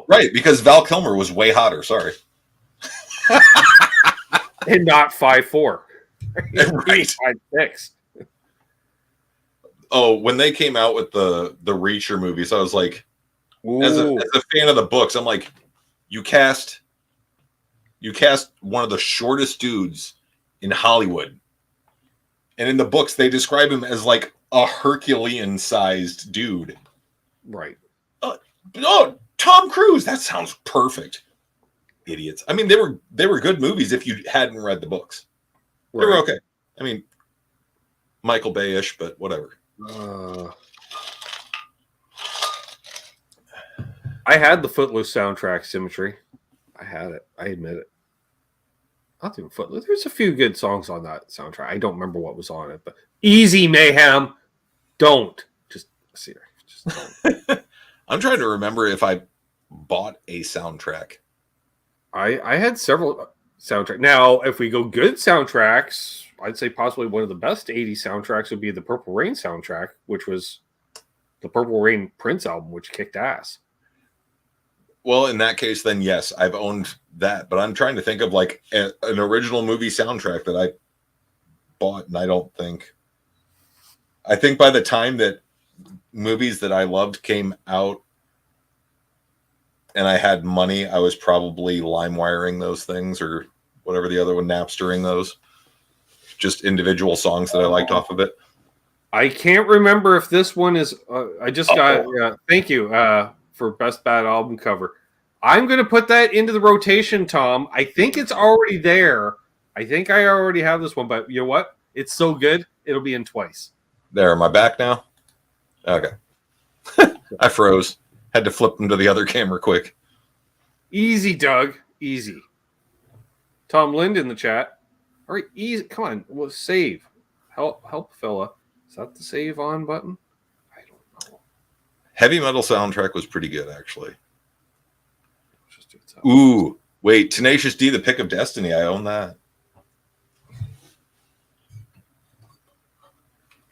Right, because Val Kilmer was way hotter. Sorry. And not 5'4". Right. 5'6". Oh, when they came out with the Reacher movies, I was like, as a fan of the books, I'm like, you cast one of the shortest dudes in Hollywood. And in the books, they describe him as like a Herculean-sized dude. Right. Tom Cruise. That sounds perfect. Idiots. I mean, they were good movies if you hadn't read the books. Right. They were okay. I mean, Michael Bay-ish, but whatever. I had the Footloose soundtrack, Symmetry. I had it. I admit it. Not even Footloose. There's a few good songs on that soundtrack. I don't remember what was on it, but Easy Mayhem. Don't. Just don't. I'm trying to remember if I bought a soundtrack. I had several soundtracks. Now, if we go good soundtracks, I'd say possibly one of the best 80s soundtracks would be the Purple Rain soundtrack, which was the Purple Rain Prince album, which kicked ass. Well, in that case, then yes, I've owned that. But I'm trying to think of like an original movie soundtrack that I bought, and I think by the time that movies that I loved came out and I had money, I was probably LimeWiring those things or whatever the other one, Napstering those. Just individual songs that I liked off of it. I can't remember if this one is. I just got. Thank you for best bad album cover. I'm going to put that into the rotation, Tom. I think it's already there. I think I already have this one, but you know what? It's so good, it'll be in twice. There, am I back now? Okay. I froze. Had to flip them to the other camera quick. Easy, Doug. Easy. Tom Lind in the chat. All right, easy. Come on. Well, save. Help, fella. Is that the save on button? I don't know. Heavy metal soundtrack was pretty good, actually. Ooh, wait. Tenacious D, The Pick of Destiny. I own that.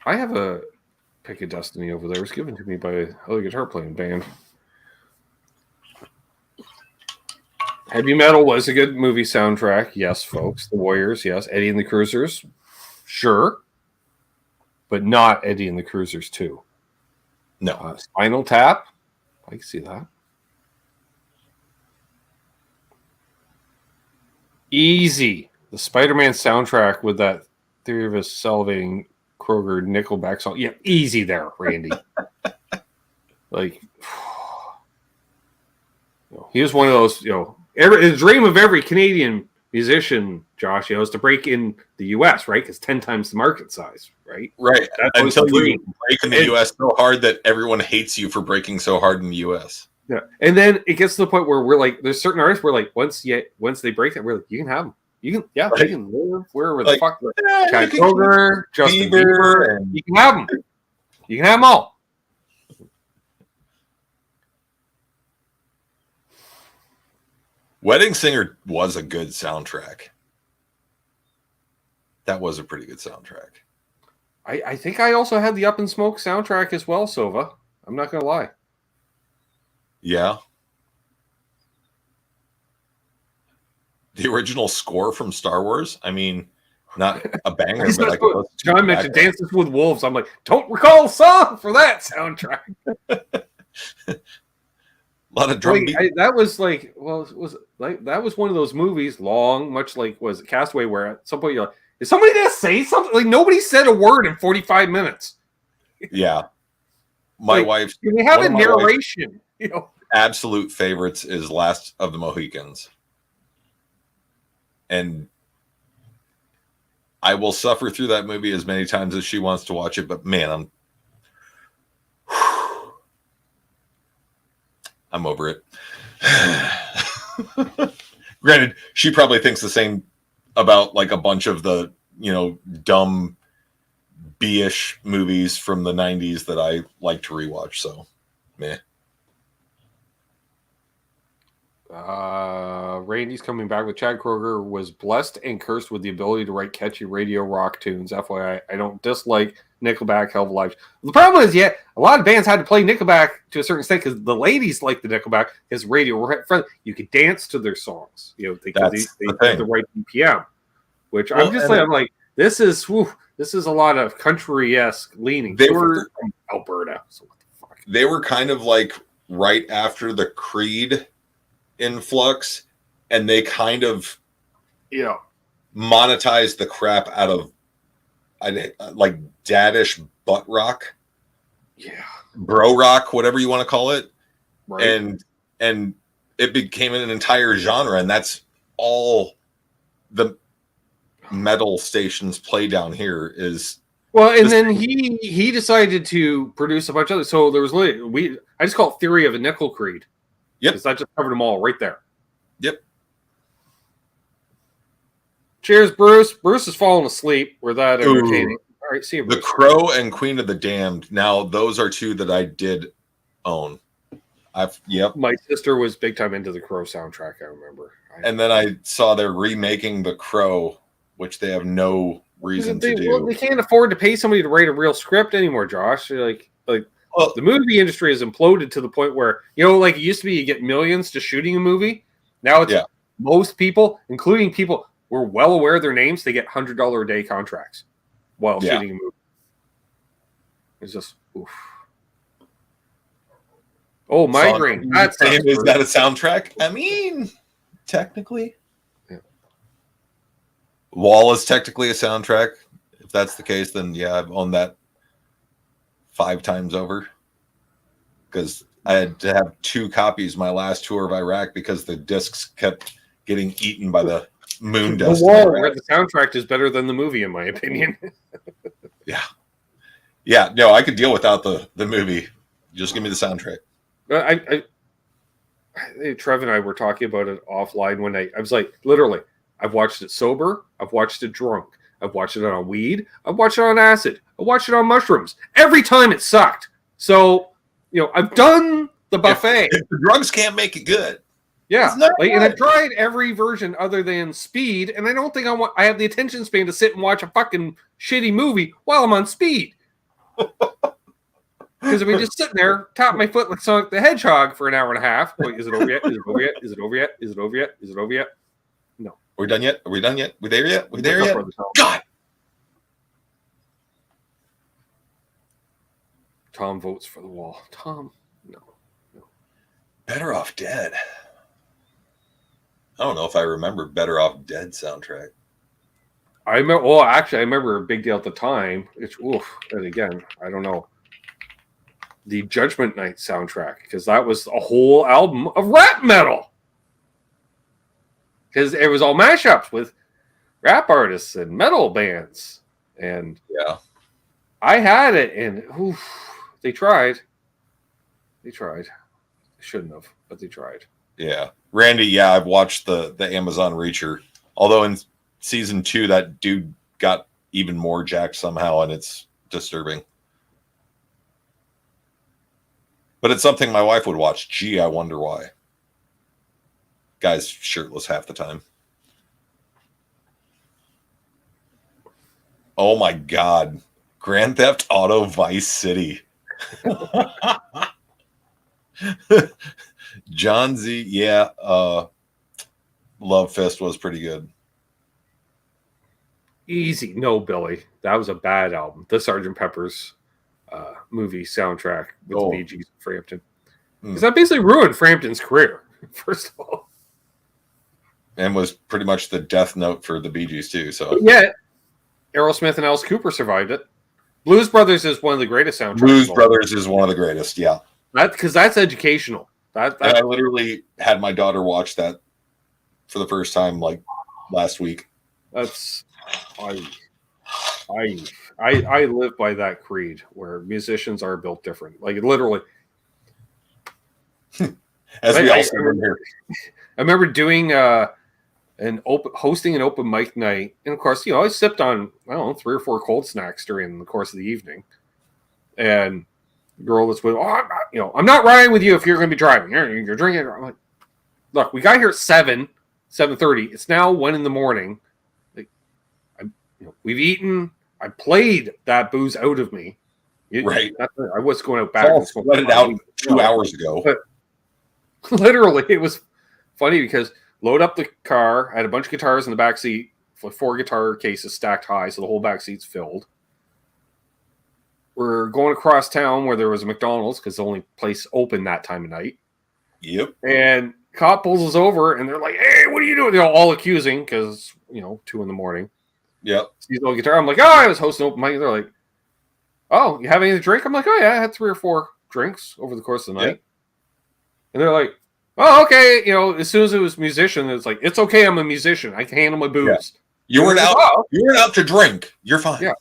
I have a Pick of Destiny over there. It was given to me by a guitar playing band. Heavy metal was a good movie soundtrack. Yes, folks. The Warriors, yes. Eddie and the Cruisers, sure. But not Eddie and the Cruisers 2. No. Spinal Tap. I can see that. Easy. The Spider-Man soundtrack with that Theory of a Salivating Kroger Nickelback song. Yeah, easy there, Randy. Like, he was one of those, a dream of every Canadian, musician, Josh, is to break in the U.S., right? Because 10 times the market size, right? Right. That's Until you break in the U.S. so hard that everyone hates you for breaking so hard in the U.S. Yeah, and then it gets to the point where we're like, there's certain artists where like once they break that, we're like, you can have them. You can, yeah, they can live wherever the fuck. Chad Kroger, Justin Bieber, you can have them. You can have them all. Wedding Singer was a good soundtrack. That was a pretty good soundtrack. I think I also had the Up in Smoke soundtrack as well, Sova. I'm not gonna lie. Yeah. The original score from Star Wars. I mean, not a banger, but I could John mentioned Dances with Wolves. I'm like, don't recall a song for that soundtrack. A lot of drum beat. That was like, that was one of those movies, long, much like was it Castaway, where at some point you're like, is somebody gonna say something? Like nobody said a word in 45 minutes. Yeah. My wife's we have a narration, you know. Absolute favorites is Last of the Mohicans. And I will suffer through that movie as many times as she wants to watch it, but man, I'm over it. Granted, she probably thinks the same about like a bunch of the, dumb B-ish movies from the 90s that I like to rewatch, so meh. Randy's coming back with Chad Kroger was blessed and cursed with the ability to write catchy radio rock tunes. FYI, I don't dislike Nickelback, Hell of Life. The problem is, a lot of bands had to play Nickelback to a certain extent because the ladies like the Nickelback because radio friendly. You could dance to their songs, because they have the right BPM. Which I'm like, this is a lot of country-esque leaning. They were from Alberta, so what the fuck? They were kind of like right after the Creed influx, and they kind of monetized the crap out of like daddish butt rock, bro rock, whatever you want to call it, right? And it became an entire genre, and that's all the metal stations play down here is. Well, and then he decided to produce a bunch of others. So there was I just call it Theory of a Nickel Creed. Yep. Because that just covered them all right there. Yep. Cheers, Bruce. Bruce is falling asleep. We're that entertaining. All right, see you, Bruce. The Crow and Queen of the Damned. Now, those are two that I did own. My sister was big time into the Crow soundtrack, I remember. And then I saw they're remaking The Crow, which they have no reason to do. Well, they can't afford to pay somebody to write a real script anymore, Josh. Well, the movie industry has imploded to the point where, like it used to be, you get millions just shooting a movie. Now it's most people, including people we're well aware of their names, they get $100 a day contracts while shooting a movie. It's just, oof. Oh, migraine. Is that a soundtrack? I mean, technically. Yeah. Wall is technically a soundtrack. If that's the case, then I've owned that 5 times over, because I had to have 2 copies my last tour of Iraq because the discs kept getting eaten by the moon dust. The Wall, where the soundtrack is better than the movie, in my opinion. No, I could deal without the movie. Just give me the soundtrack. Trev and I were talking about it offline one night. I was like, literally, I've watched it sober, I've watched it drunk, I've watched it on weed, I've watched it on acid, I watched it on mushrooms. Every time it sucked. So, I've done the buffet. If the drugs can't make it good. Yeah. And I've tried every version other than speed, and I don't think I have the attention span to sit and watch a fucking shitty movie while I'm on speed. Because if we just sitting there, tap my foot like Sonic the Hedgehog for an hour and a half. Wait, is it over yet? Is it over yet? Is it over yet? Is it over yet? Is it over yet? No. Are we done yet? Are we done yet? We there yet? We there yet? God. Tom votes for the Wall. Tom, no. Better Off Dead. I don't know if I remember Better Off Dead soundtrack. I remember a big deal at the time. And again, I don't know. The Judgment Night soundtrack, because that was a whole album of rap metal. because it was all mashups with rap artists and metal bands. And yeah, I had it, and they tried. They tried. They shouldn't have, but they tried. Yeah. Randy, yeah, I've watched the Amazon Reacher. Although in season 2, that dude got even more jacked somehow, and it's disturbing. But it's something my wife would watch. Gee, I wonder why. Guy's shirtless half the time. Oh my God. Grand Theft Auto Vice City. John Z, yeah. Love Fist was pretty good. Easy. No, Billy. That was a bad album. The Sgt. Pepper's movie soundtrack with the Bee Gees and Frampton. Because that basically ruined Frampton's career, first of all. And was pretty much the death note for the Bee Gees, too. So yeah, Aerosmith and Alice Cooper survived it. Blues Brothers is one of the greatest soundtracks. Blues Brothers is one of the greatest, yeah. Because that's educational. That I literally had my daughter watch that for the first time, like, last week. That's... I live by that creed where musicians are built different. Like, literally. As we also remember. I remember doing hosting an open mic night, and of course, I sipped on 3 or 4 cold snacks during the course of the evening. And the girl that's with, I'm not riding with you if you're going to be driving. You're drinking. I'm like, look, we got here at 7:30. It's now 1 a.m. Like, we've eaten. I played that booze out of me. Right. I was going out back. Let it out 2 hours ago. But literally, it was funny because load up the car. I had a bunch of guitars in the back seat, 4 guitar cases stacked high, so the whole back seat's filled. We're going across town where there was a McDonald's because the only place open that time of night. Yep. And cop pulls us over, and they're like, "Hey, what are you doing?" They're all accusing because 2 a.m. Yep. Sees no guitar. I'm like, "Oh, I was hosting open mic." They're like, "Oh, you have anything to drink?" I'm like, "Oh yeah, I had 3 or 4 drinks over the course of the night." Yep. And they're like, "Oh, okay." As soon as it was musician, it's like, "It's okay. I'm a musician. I can handle my booze." Yeah. You weren't out to drink. You're fine. Yeah.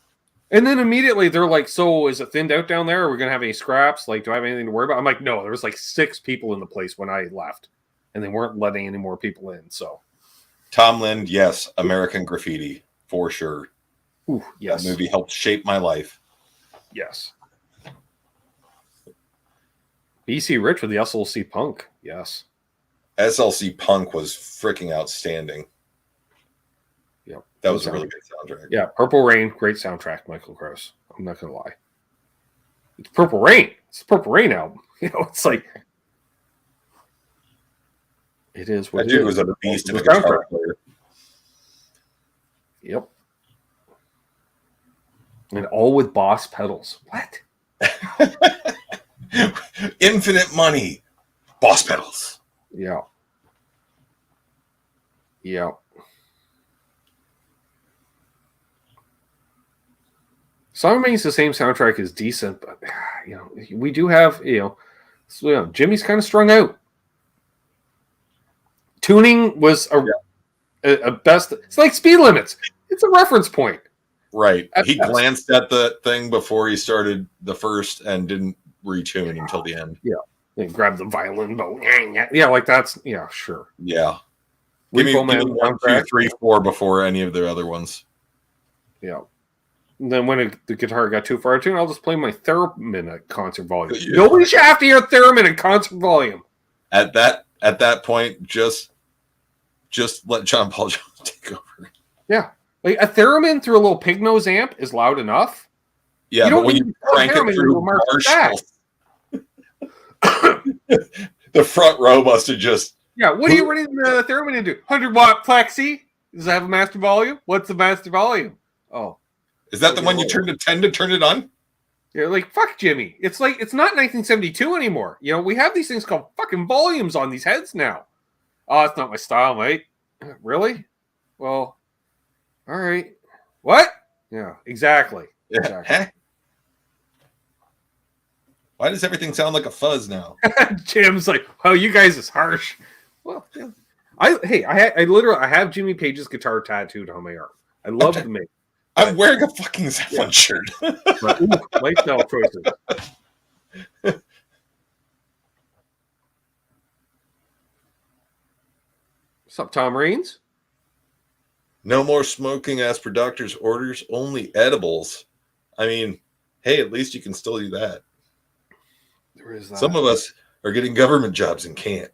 And then immediately they're like, "So is it thinned out down there? Are we gonna have any scraps? Like, do I have anything to worry about?" I'm like, "No." There was like 6 people in the place when I left, and they weren't letting any more people in. So, Tom Lind, yes, American Graffiti for sure. Ooh, yes, that movie helped shape my life. Yes. BC Rich with the SLC Punk. Yes. SLC Punk was freaking outstanding. Yeah, that was a really good soundtrack. Yeah, Purple Rain, great soundtrack, Michael Krause. I'm not gonna lie. It's Purple Rain. It's the Purple Rain album. It's like it is what that dude was a beast of a guitar player. Yep. And all with Boss pedals. What? Infinite money. Boss pedals. Yeah. Yeah. Song Remains the Same soundtrack is decent, but we do have Jimmy's kind of strung out. Tuning was a best. It's like speed limits. It's a reference point. Right. He glanced at the thing before he started the first and didn't retune until the end. Yeah. And grab the violin bow. Yeah, like that's sure. Yeah. Give me 1, 2, 3, 4 before any of the other ones. Yeah. And then when the guitar got too far tuned, I'll just play my theremin at concert volume. Yeah. Nobody should have to hear theremin at concert volume. At that point, just let John Paul Jones take over. Yeah. Like a theremin through a little pig nose amp is loud enough. Yeah, but when you crank it through Marshall, the front row must have just... Yeah, what are you running the theremin into? 100-watt plexi? Does it have a master volume? What's the master volume? Oh. Is that the one you turn to 10 to turn it on? You're like, fuck Jimmy. It's like, it's not 1972 anymore. We have these things called fucking volumes on these heads now. Oh, it's not my style, mate. Really? Well, all right. What? Yeah, exactly. Yeah. Exactly. Huh? Why does everything sound like a fuzz now? Jim's like, well, you guys is harsh. Well, yeah. I have Jimmy Page's guitar tattooed on my arm. I love the make. I'm wearing a fucking Zeppelin shirt. But, lifestyle choices. What's up, Tom Raines? No more smoking as per doctor's orders, only edibles. I mean, hey, at least you can still do that. There is that. Some of us are getting government jobs and can't.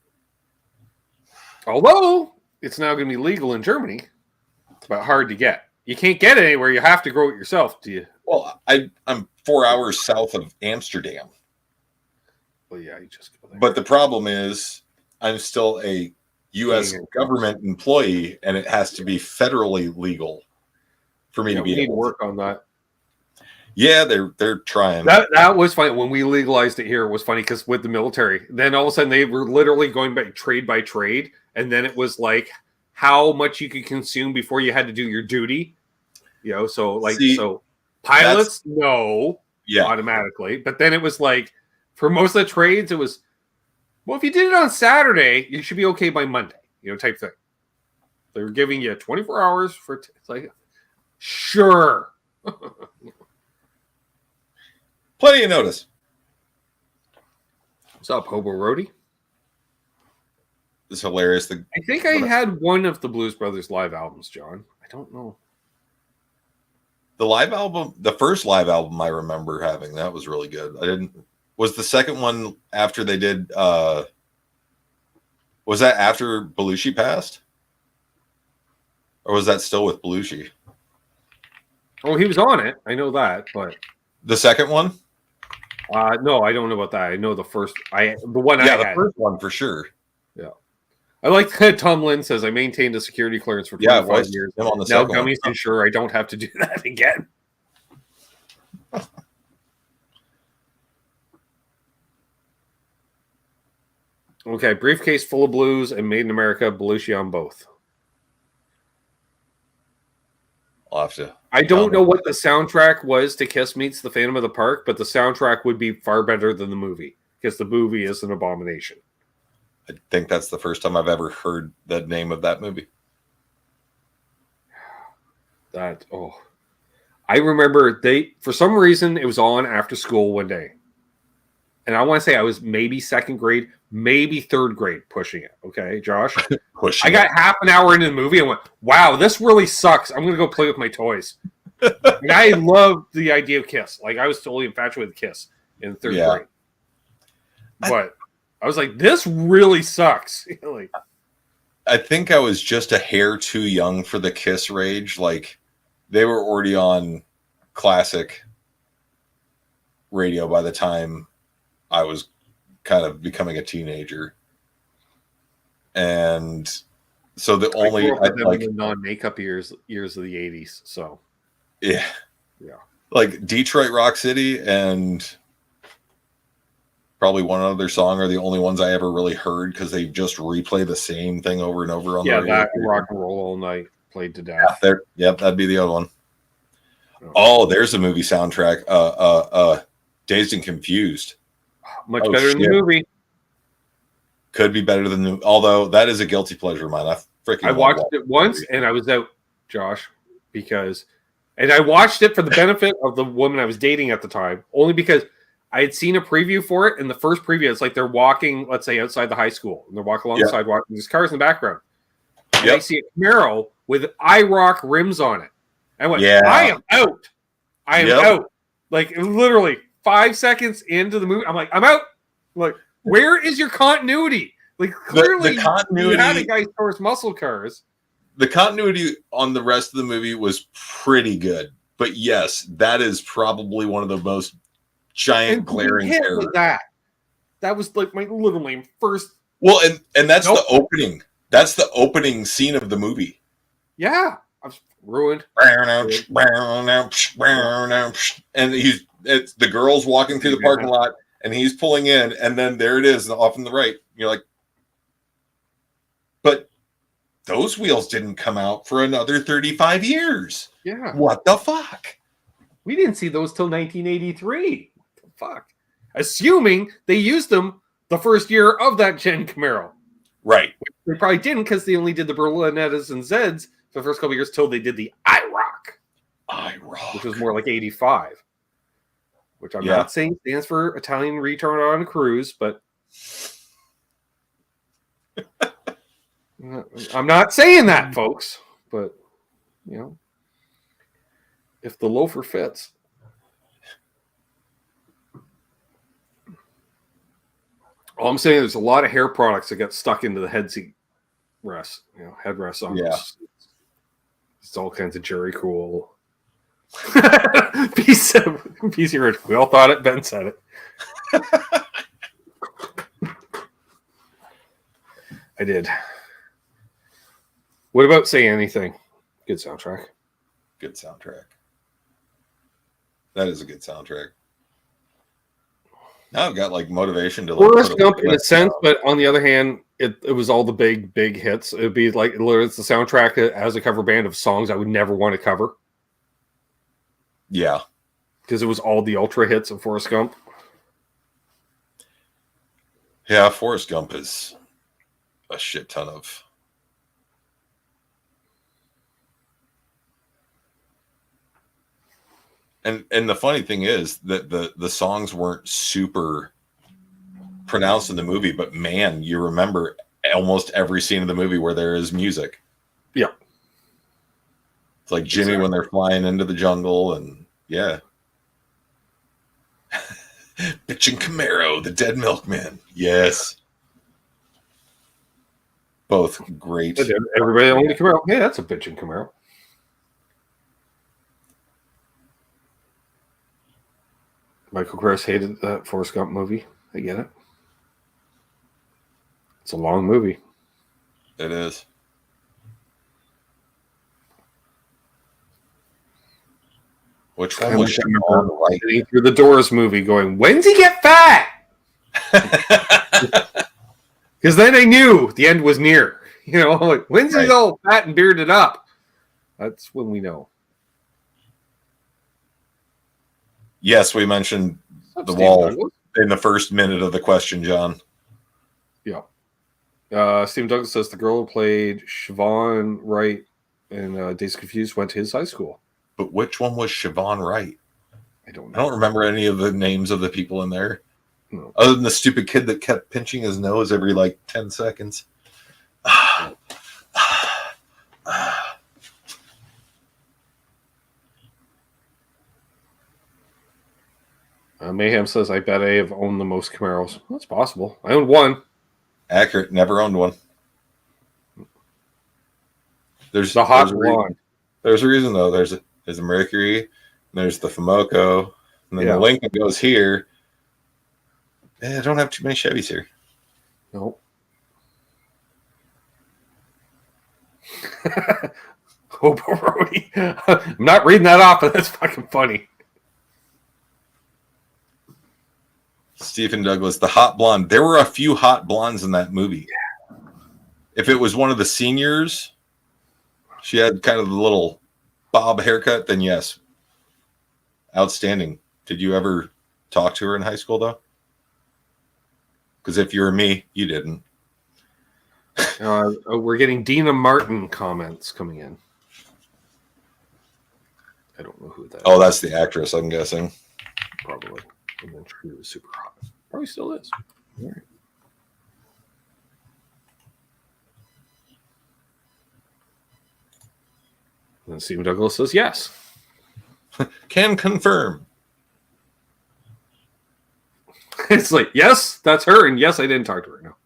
Although it's now going to be legal in Germany, but hard to get. You can't get it anywhere. You have to grow it yourself. Do you? Well, I'm 4 hours south of Amsterdam. Well, yeah, you just go there. But the problem is I'm still a U.S. government employee, and it has to be federally legal for me to be able able to work on that. Yeah, they're trying. That was funny. When we legalized it here, it was funny because with the military, then all of a sudden they were literally going by trade, and then it was like how much you could consume before you had to do your duty. So pilots, no, automatically. But then it was like for most of the trades, it was, well, if you did it on Saturday, you should be okay by Monday, type thing. They were giving you 24 hours for it's like, sure. Plenty of notice. What's up, Hobo Roadie? It's hilarious. I think I had one of the Blues Brothers live albums, John. I don't know. The live album, the first live album I remember having, that was really good. Was the second one after they did, was that after Belushi passed? Or was that still with Belushi? Oh, he was on it. I know that, but. The second one? No, I don't know about that. I know the first. The first one for sure. Yeah, I like that. Tom Lynn says I maintained a security clearance for 25 years. On the now Gummy's ensure I don't have to do that again. Okay, briefcase full of blues and made in America. Belushi on both. I'll have to. I don't know what the soundtrack was to Kiss Meets the Phantom of the Park, but the soundtrack would be far better than the movie because the movie is an abomination. I think that's the first time I've ever heard the name of that movie. I remember for some reason it was on after school one day. And I want to say I was maybe second grade, maybe third grade pushing it. Okay, Josh? I got half an hour into the movie and went, wow, this really sucks. I'm going to go play with my toys. And I loved the idea of Kiss. Like, I was totally infatuated with Kiss in third grade. But I was like, this really sucks. I think I was just a hair too young for the Kiss rage. Like, they were already on classic radio by the time I was kind of becoming a teenager. And so the only in the non-makeup years of the 80s. So yeah. Like Detroit Rock City and probably one other song are the only ones I ever really heard because they just replay the same thing over and over on the radio. That Rock and Roll All Night played to death. That'd be the other one. Oh, there's a movie soundtrack. Dazed and Confused. Much better than the movie. Could be better than although that is a guilty pleasure of mine. I watched it once and I was out, Josh, and I watched it for the benefit of the woman I was dating at the time, only because I had seen a preview for it. And the first preview, it's like they're walking, let's say, outside the high school, and they're walking along the sidewalk, and there's cars in the background. And I see a Camaro with IROC rims on it. I went, I am out. I am out. Like, literally 5 seconds into the movie, I'm like, I'm out. Like, where is your continuity? Like, clearly, the continuity, you had a guy towards muscle cars. The continuity on the rest of the movie was pretty good. But yes, that is probably one of the most giant glaring errors. That was like my literally first. Well, and that's the opening. That's the opening scene of the movie. Yeah, I was ruined. And it's the girls walking through the parking lot, and he's pulling in, and then there it is, off on the right. You're like, but those wheels didn't come out for another 35 years. Yeah. What the fuck? We didn't see those till 1983. What the fuck? Assuming they used them the first year of that Gen Camaro. Right. They probably didn't because they only did the Berlinettas and Zeds for the first couple of years till they did the IROC. which was more like 85. Which I'm not saying stands for Italian Retard on a Cruise, but I'm not saying that, folks. But, you know, if the loafer fits. All I'm saying, there's a lot of hair products that get stuck into the headseat rest, headrests on this. It's all kinds of Jerry Cool. PC Rich. We all thought it. Ben said it. I did. What about Say Anything? Good soundtrack. Good soundtrack. That is a good soundtrack. Now I've got like motivation to Forrest Gump in a sense, but on the other hand, it was all the big hits. It'd be like it's the soundtrack as a cover band of songs I would never want to cover. Yeah. Because it was all the ultra hits of Forrest Gump. Yeah, Forrest Gump is a shit ton of. And the funny thing is that the songs weren't super pronounced in the movie, but man, you remember almost every scene of the movie where there is music. Yeah. It's like Jimmy when they're flying into the jungle, and yeah. Bitchin' Camaro, the Dead Milkman. Yes. Both great. Everybody owned a Camaro. Yeah, that's a bitchin' Camaro. Michael Chris hated that Forrest Gump movie. I get it. It's a long movie. It is. Which one was right? Through the Doors movie going, when's he get fat? Because then I knew the end was near. Like, when's he all fat and bearded up? That's when we know. Yes, we mentioned the wall in the first minute of the question, John. Yeah. Stephen Douglas says the girl who played Siobhan Wright in Days Confused went to his high school. But which one was Siobhan Wright? I don't know. I don't remember any of the names of the people in there. No. Other than the stupid kid that kept pinching his nose every 10 seconds. Mayhem says, I bet I have owned the most Camaros. That's possible. I owned one. Accurate. Never owned one. There's the hot blonde. There's a reason, though. There's a Mercury, there's the Fomoco, and then the Lincoln goes here. I don't have too many Chevys here. Nope. Hobo Roadie. I'm not reading that off, but that's fucking funny. Stephen Douglas, the hot blonde. There were a few hot blondes in that movie. Yeah. If it was one of the seniors, she had kind of the little bob haircut, then yes. Outstanding. Did you ever talk to her in high school, though? Because if you were me, you didn't. We're getting Dina Martin comments coming in. I don't know who that is. Oh, that's the actress, I'm guessing. Probably. And then she was super hot. Probably still is. All right. And then Stephen Douglas says yes. Can confirm. It's like, yes, that's her. And yes, I didn't talk to her. No.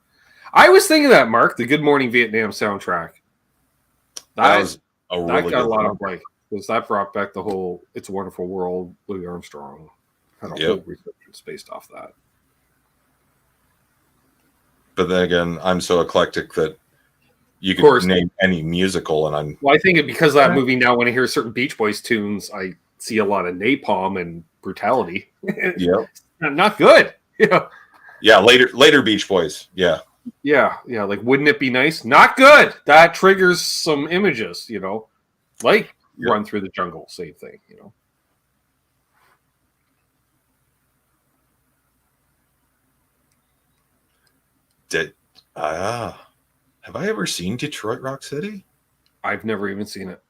I was thinking that, Mark, the Good Morning Vietnam soundtrack. That was a really that got a lot of like, because that brought back the whole It's a Wonderful World, Louis Armstrong. Had a whole research based off that. But then again, I'm so eclectic that you could name any musical, and I'm. Well, I think because of that movie now, when I hear certain Beach Boys tunes, I see a lot of napalm and brutality. Yeah, not good. Yeah, yeah. Later Beach Boys. Yeah, yeah. Like, wouldn't it be nice? Not good. That triggers some images. Like Run Through the Jungle, same thing. Have I ever seen Detroit Rock City? I've never even seen it.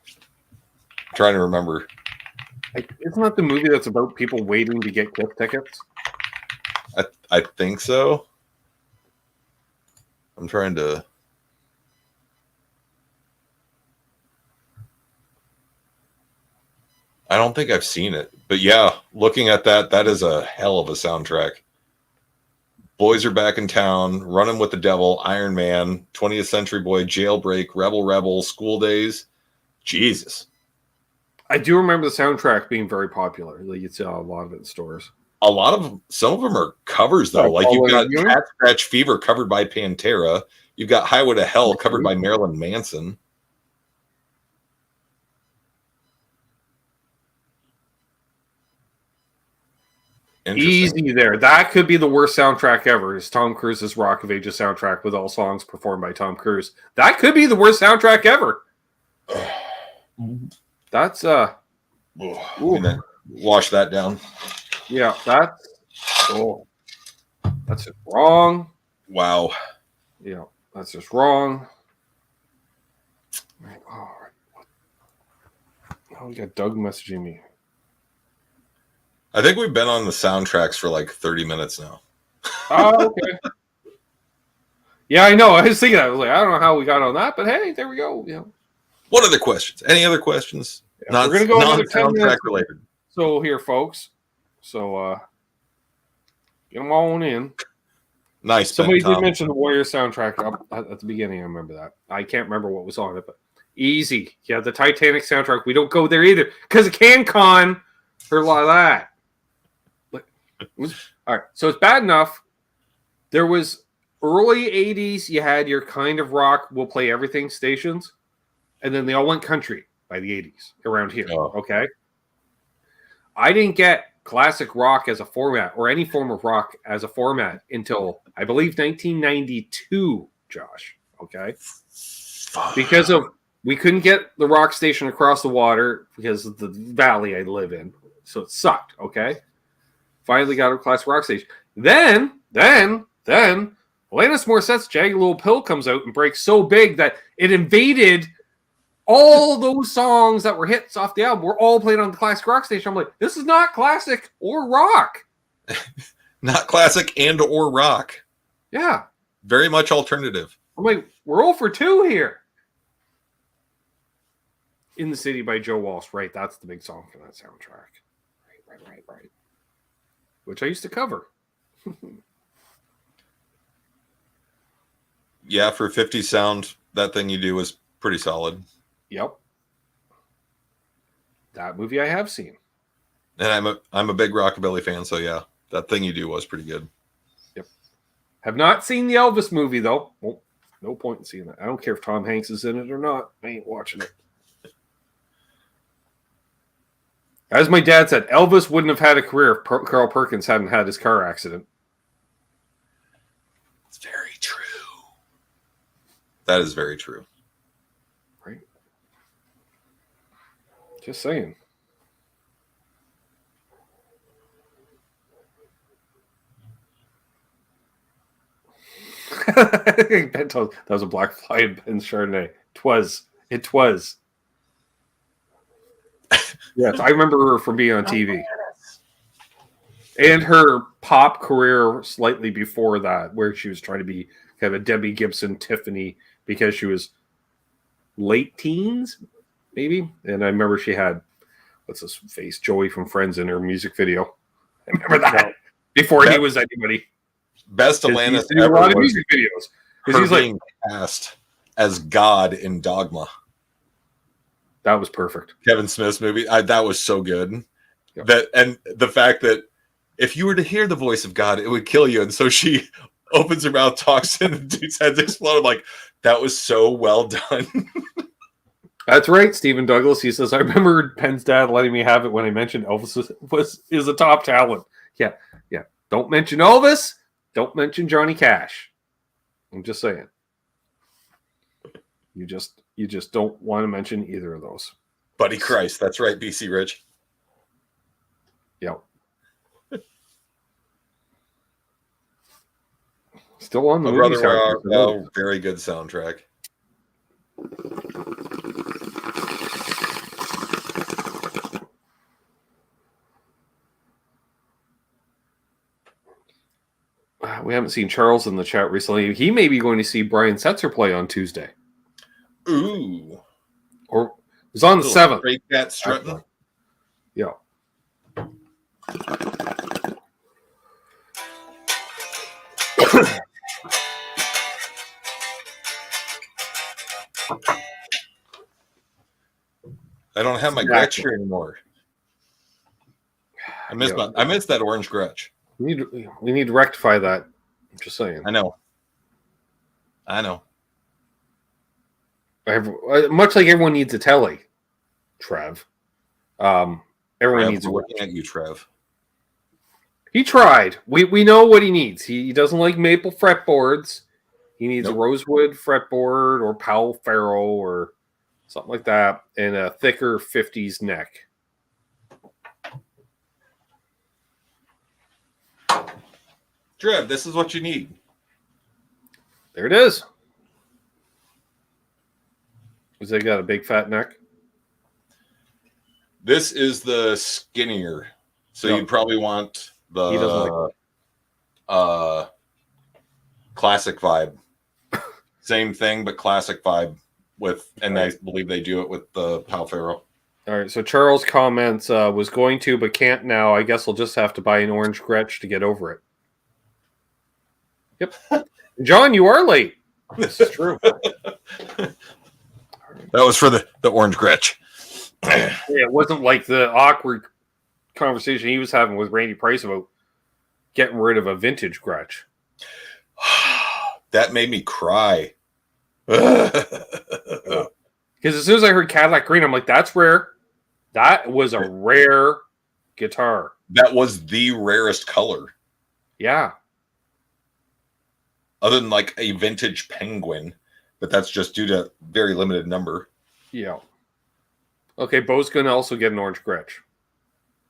I'm trying to remember. Isn't that the movie that's about people waiting to get Cliff tickets? I think so. I'm trying to. I don't think I've seen it, but yeah, looking at that is a hell of a soundtrack. Boys Are Back in Town, Running with the Devil, Iron Man, 20th Century Boy, Jailbreak, Rebel Rebel, School Days. Jesus. I do remember the soundtrack being very popular. Like, you'd see a lot of it in stores. Some of them are covers though. Like you've got Cat Scratch Fever covered by Pantera. You've got Highway to Hell covered by Marilyn Manson. Easy there. That could be the worst soundtrack ever. Is Tom Cruise's Rock of Ages soundtrack with all songs performed by Tom Cruise. That could be the worst soundtrack ever. That's wash that down. Yeah, that's just wrong. Wow. Yeah, that's just wrong. All right. Now we got Doug messaging me. I think we've been on the soundtracks for like 30 minutes now. Oh, okay. Yeah, I know. I was thinking, I was like, I don't know how we got on that, but hey, there we go. Yeah. What other questions? Any other questions? Yeah, we're gonna go another 10 minutes related. So here, folks. So get them all in. Nice. Somebody did mention the Warrior soundtrack up at the beginning. I remember that. I can't remember what was on it, but easy. Yeah, the Titanic soundtrack. We don't go there either because of CanCon or a lot of that. All right, so it's bad enough. There was early 80s, you had your kind of rock, we'll play everything stations, and then they all went country by the 80s around here, okay? I didn't get classic rock as a format or any form of rock as a format until, I believe, 1992, Josh, okay? Because we couldn't get the rock station across the water because of the valley I live in, so it sucked, okay? Finally got a classic rock station. Then, Alanis Morissette's Jagged Little Pill comes out and breaks so big that it invaded all those songs that were hits off the album. Were all played on the classic rock station. I'm like, this is not classic or rock. Not classic and or rock. Yeah. Very much alternative. I'm like, we're 0 for 2 here. In the City by Joe Walsh. Right, that's the big song for that soundtrack. Right. Which I used to cover. Yeah, for 50 sound, that thing you do is pretty solid. Yep. That movie I have seen. And I'm a big rockabilly fan, so yeah, that thing you do was pretty good. Yep. Have not seen the Elvis movie though. Well, no point in seeing that. I don't care if Tom Hanks is in it or not. I ain't watching it. As my dad said, Elvis wouldn't have had a career if Carl Perkins hadn't had his car accident. It's very true. That is very true. Right? Just saying. Ben told, that was a black fly in Ben's Chardonnay. It was. Yes, I remember her from being on TV. And her pop career slightly before that, where she was trying to be kind of a Debbie Gibson, Tiffany, because she was late teens, maybe. And I remember she had, what's his face, Joey from Friends in her music video. I remember that before he was anybody. Best Alanis ever a lot of music videos. Because he's being cast as God in Dogma. That was perfect. Kevin Smith's movie. That was so good. Yep. And the fact that if you were to hear the voice of God, it would kill you. And so she opens her mouth, talks, and the dude's head's explode. I'm like, that was so well done. That's right, Stephen Douglas. He says, I remember Penn's dad letting me have it when I mentioned Elvis is a top talent. Yeah. Don't mention Elvis. Don't mention Johnny Cash. I'm just saying. You just don't want to mention either of those. Buddy Christ. That's right, BC Rich. Yep. Still on the Oh, movie brother, soundtrack. oh, very good soundtrack. We haven't seen Charles in the chat recently. He may be going to see Brian Setzer play on Tuesday. Ooh. Or it was on the 7th. Straight cat strutting. Yeah. I don't have my Gretsch here anymore. I miss that orange Gretsch. We need to rectify that. I'm just saying. I know. Much like everyone needs a telly, Trev. Everyone needs a looking at you, Trev. He tried. We know what he needs. He doesn't like maple fretboards. He needs a rosewood fretboard or Powell Ferro or something like that, and a thicker 50s neck. Trev, this is what you need. There it is. Because they got a big fat neck. This is the skinnier. So you'd probably want the he doesn't like classic vibe. Same thing, but classic vibe with, and I believe they do it with the Powell Ferro. All right, so Charles comments, was going to, but can't now. I guess I'll just have to buy an orange Gretsch to get over it. Yep. John, you are late. This is true. That was for the orange Gretsch. Yeah, it wasn't like the awkward conversation he was having with Randy Price about getting rid of a vintage Gretsch. That made me cry. Because as soon as I heard Cadillac Green, I'm like, that's rare. That was a rare guitar. That was the rarest color. Yeah. Other than like a vintage Penguin, but that's just due to very limited number. Yeah. Okay, Bo's going to also get an orange Gretsch.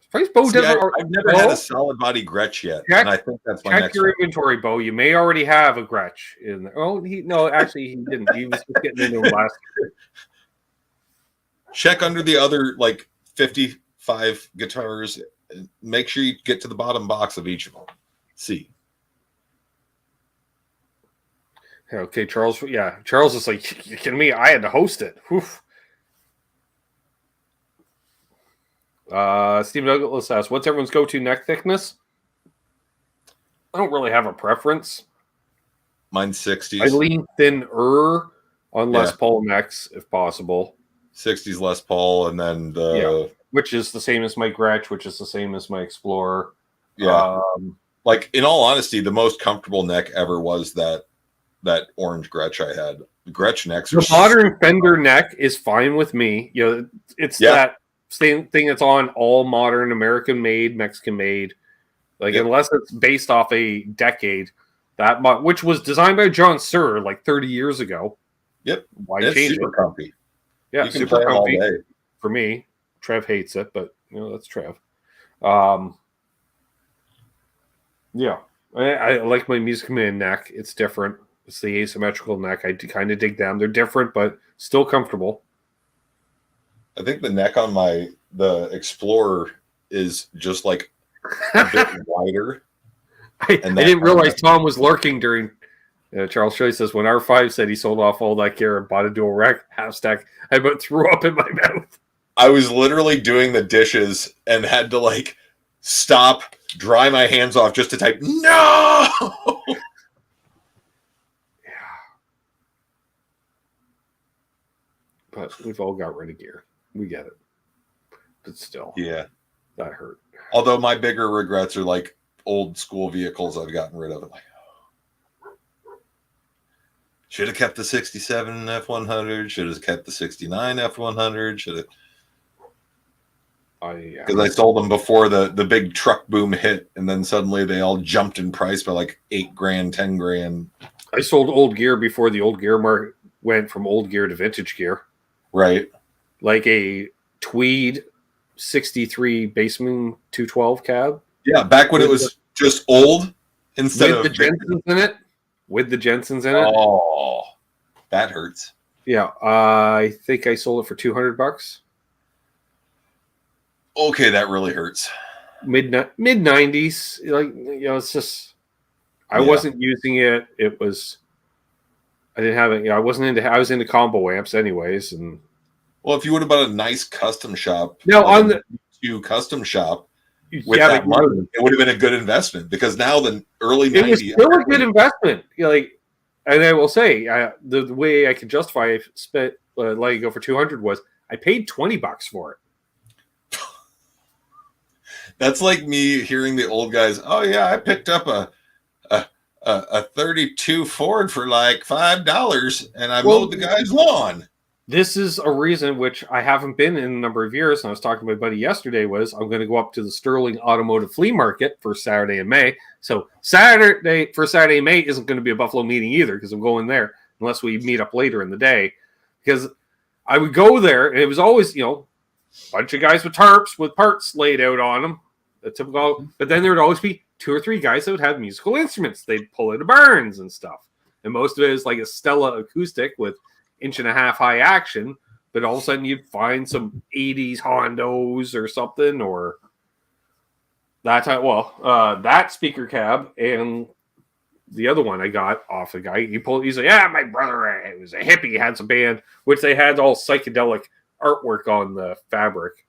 Price Bo See, doesn't. I've never had a solid body Gretsch yet, and I think that's my next your one. inventory, Bo. You may already have a Gretsch in there. Oh, actually, he didn't. He was just getting into them last year. Check under the other like 55 guitars. Make sure you get to the bottom box of each of them. See. Okay, Charles. Yeah, Charles is like, you kidding me? I had to host it. Oof. Steve Douglas asks, what's everyone's go-to neck thickness? I don't really have a preference. Mine's 60s. I lean thinner on Les Paul necks if possible. 60s Les Paul, and then which is the same as my Gretsch, which is the same as my Explorer. Yeah. Like in all honesty, the most comfortable neck ever was that orange Gretsch I had. The Gretsch necks. The modern Fender neck is fine with me. It's that same thing that's on all modern American-made, Mexican-made. Like unless it's based off a decade, which was designed by John Suhr like 30 years ago. Yep. Why it's change super it? Comfy. Yeah, you can super play comfy all day. for me. Trev hates it, but that's Trev. Yeah, I like my Music Man neck. It's different. It's the asymmetrical neck. I kind of dig them. They're different, but still comfortable. I think the neck on the Explorer is just like a bit wider. I didn't realize Tom was lurking during. Charles Shea says when R5 said he sold off all that gear and bought a dual rack half stack, I about threw up in my mouth. I was literally doing the dishes and had to like stop, dry my hands off just to type no. But we've all got rid of gear. We get it. But still. Yeah. That hurt. Although my bigger regrets are like old school vehicles I've gotten rid of. Like, should have kept the 67 F100. Should have kept the 69 F100. Should have. Because I sold them before the big truck boom hit, and then suddenly they all jumped in price by like $8,000, $10,000. I sold old gear before the old gear market went from old gear to vintage gear. Right. Like a Tweed 63 Baseman 212 cab. Yeah, back when it was just old instead with of the Jensens in it. with the Jensens in it. Oh, that hurts. Yeah, I think I sold it for $200. Okay, that really hurts. Mid 90s, like, it's just I wasn't using it. It was I didn't have it. I was into combo amps anyways, and well, if you would have bought a nice custom shop, now on the custom shop with that money, it would have been a good investment because now the early 90s, it was still a good investment. Like, and I will say, the way I can justify I spent letting go for 200 was I paid $20 for it. That's like me hearing the old guys. Oh yeah, I picked up a 32 Ford for like $5, and I mowed the guy's lawn. This is a reason which I haven't been in a number of years. And I was talking to my buddy yesterday. Was I'm going to go up to the Sterling Automotive Flea Market for Saturday in May. So Saturday in May isn't going to be a Buffalo meeting either because I'm going there unless we meet up later in the day. Because I would go there and it was always a bunch of guys with tarps with parts laid out on them. The typical, but then there would always be 2 or 3 guys that would have musical instruments. They'd pull out a Burns and stuff. And most of it is like a Stella acoustic with 1.5 inch high action. But all of a sudden you'd find some 80s Hondos or something, or that time. Well, that speaker cab and the other one I got off the guy. He's like, yeah, my brother, he was a hippie, had some band, which they had all psychedelic artwork on the fabric.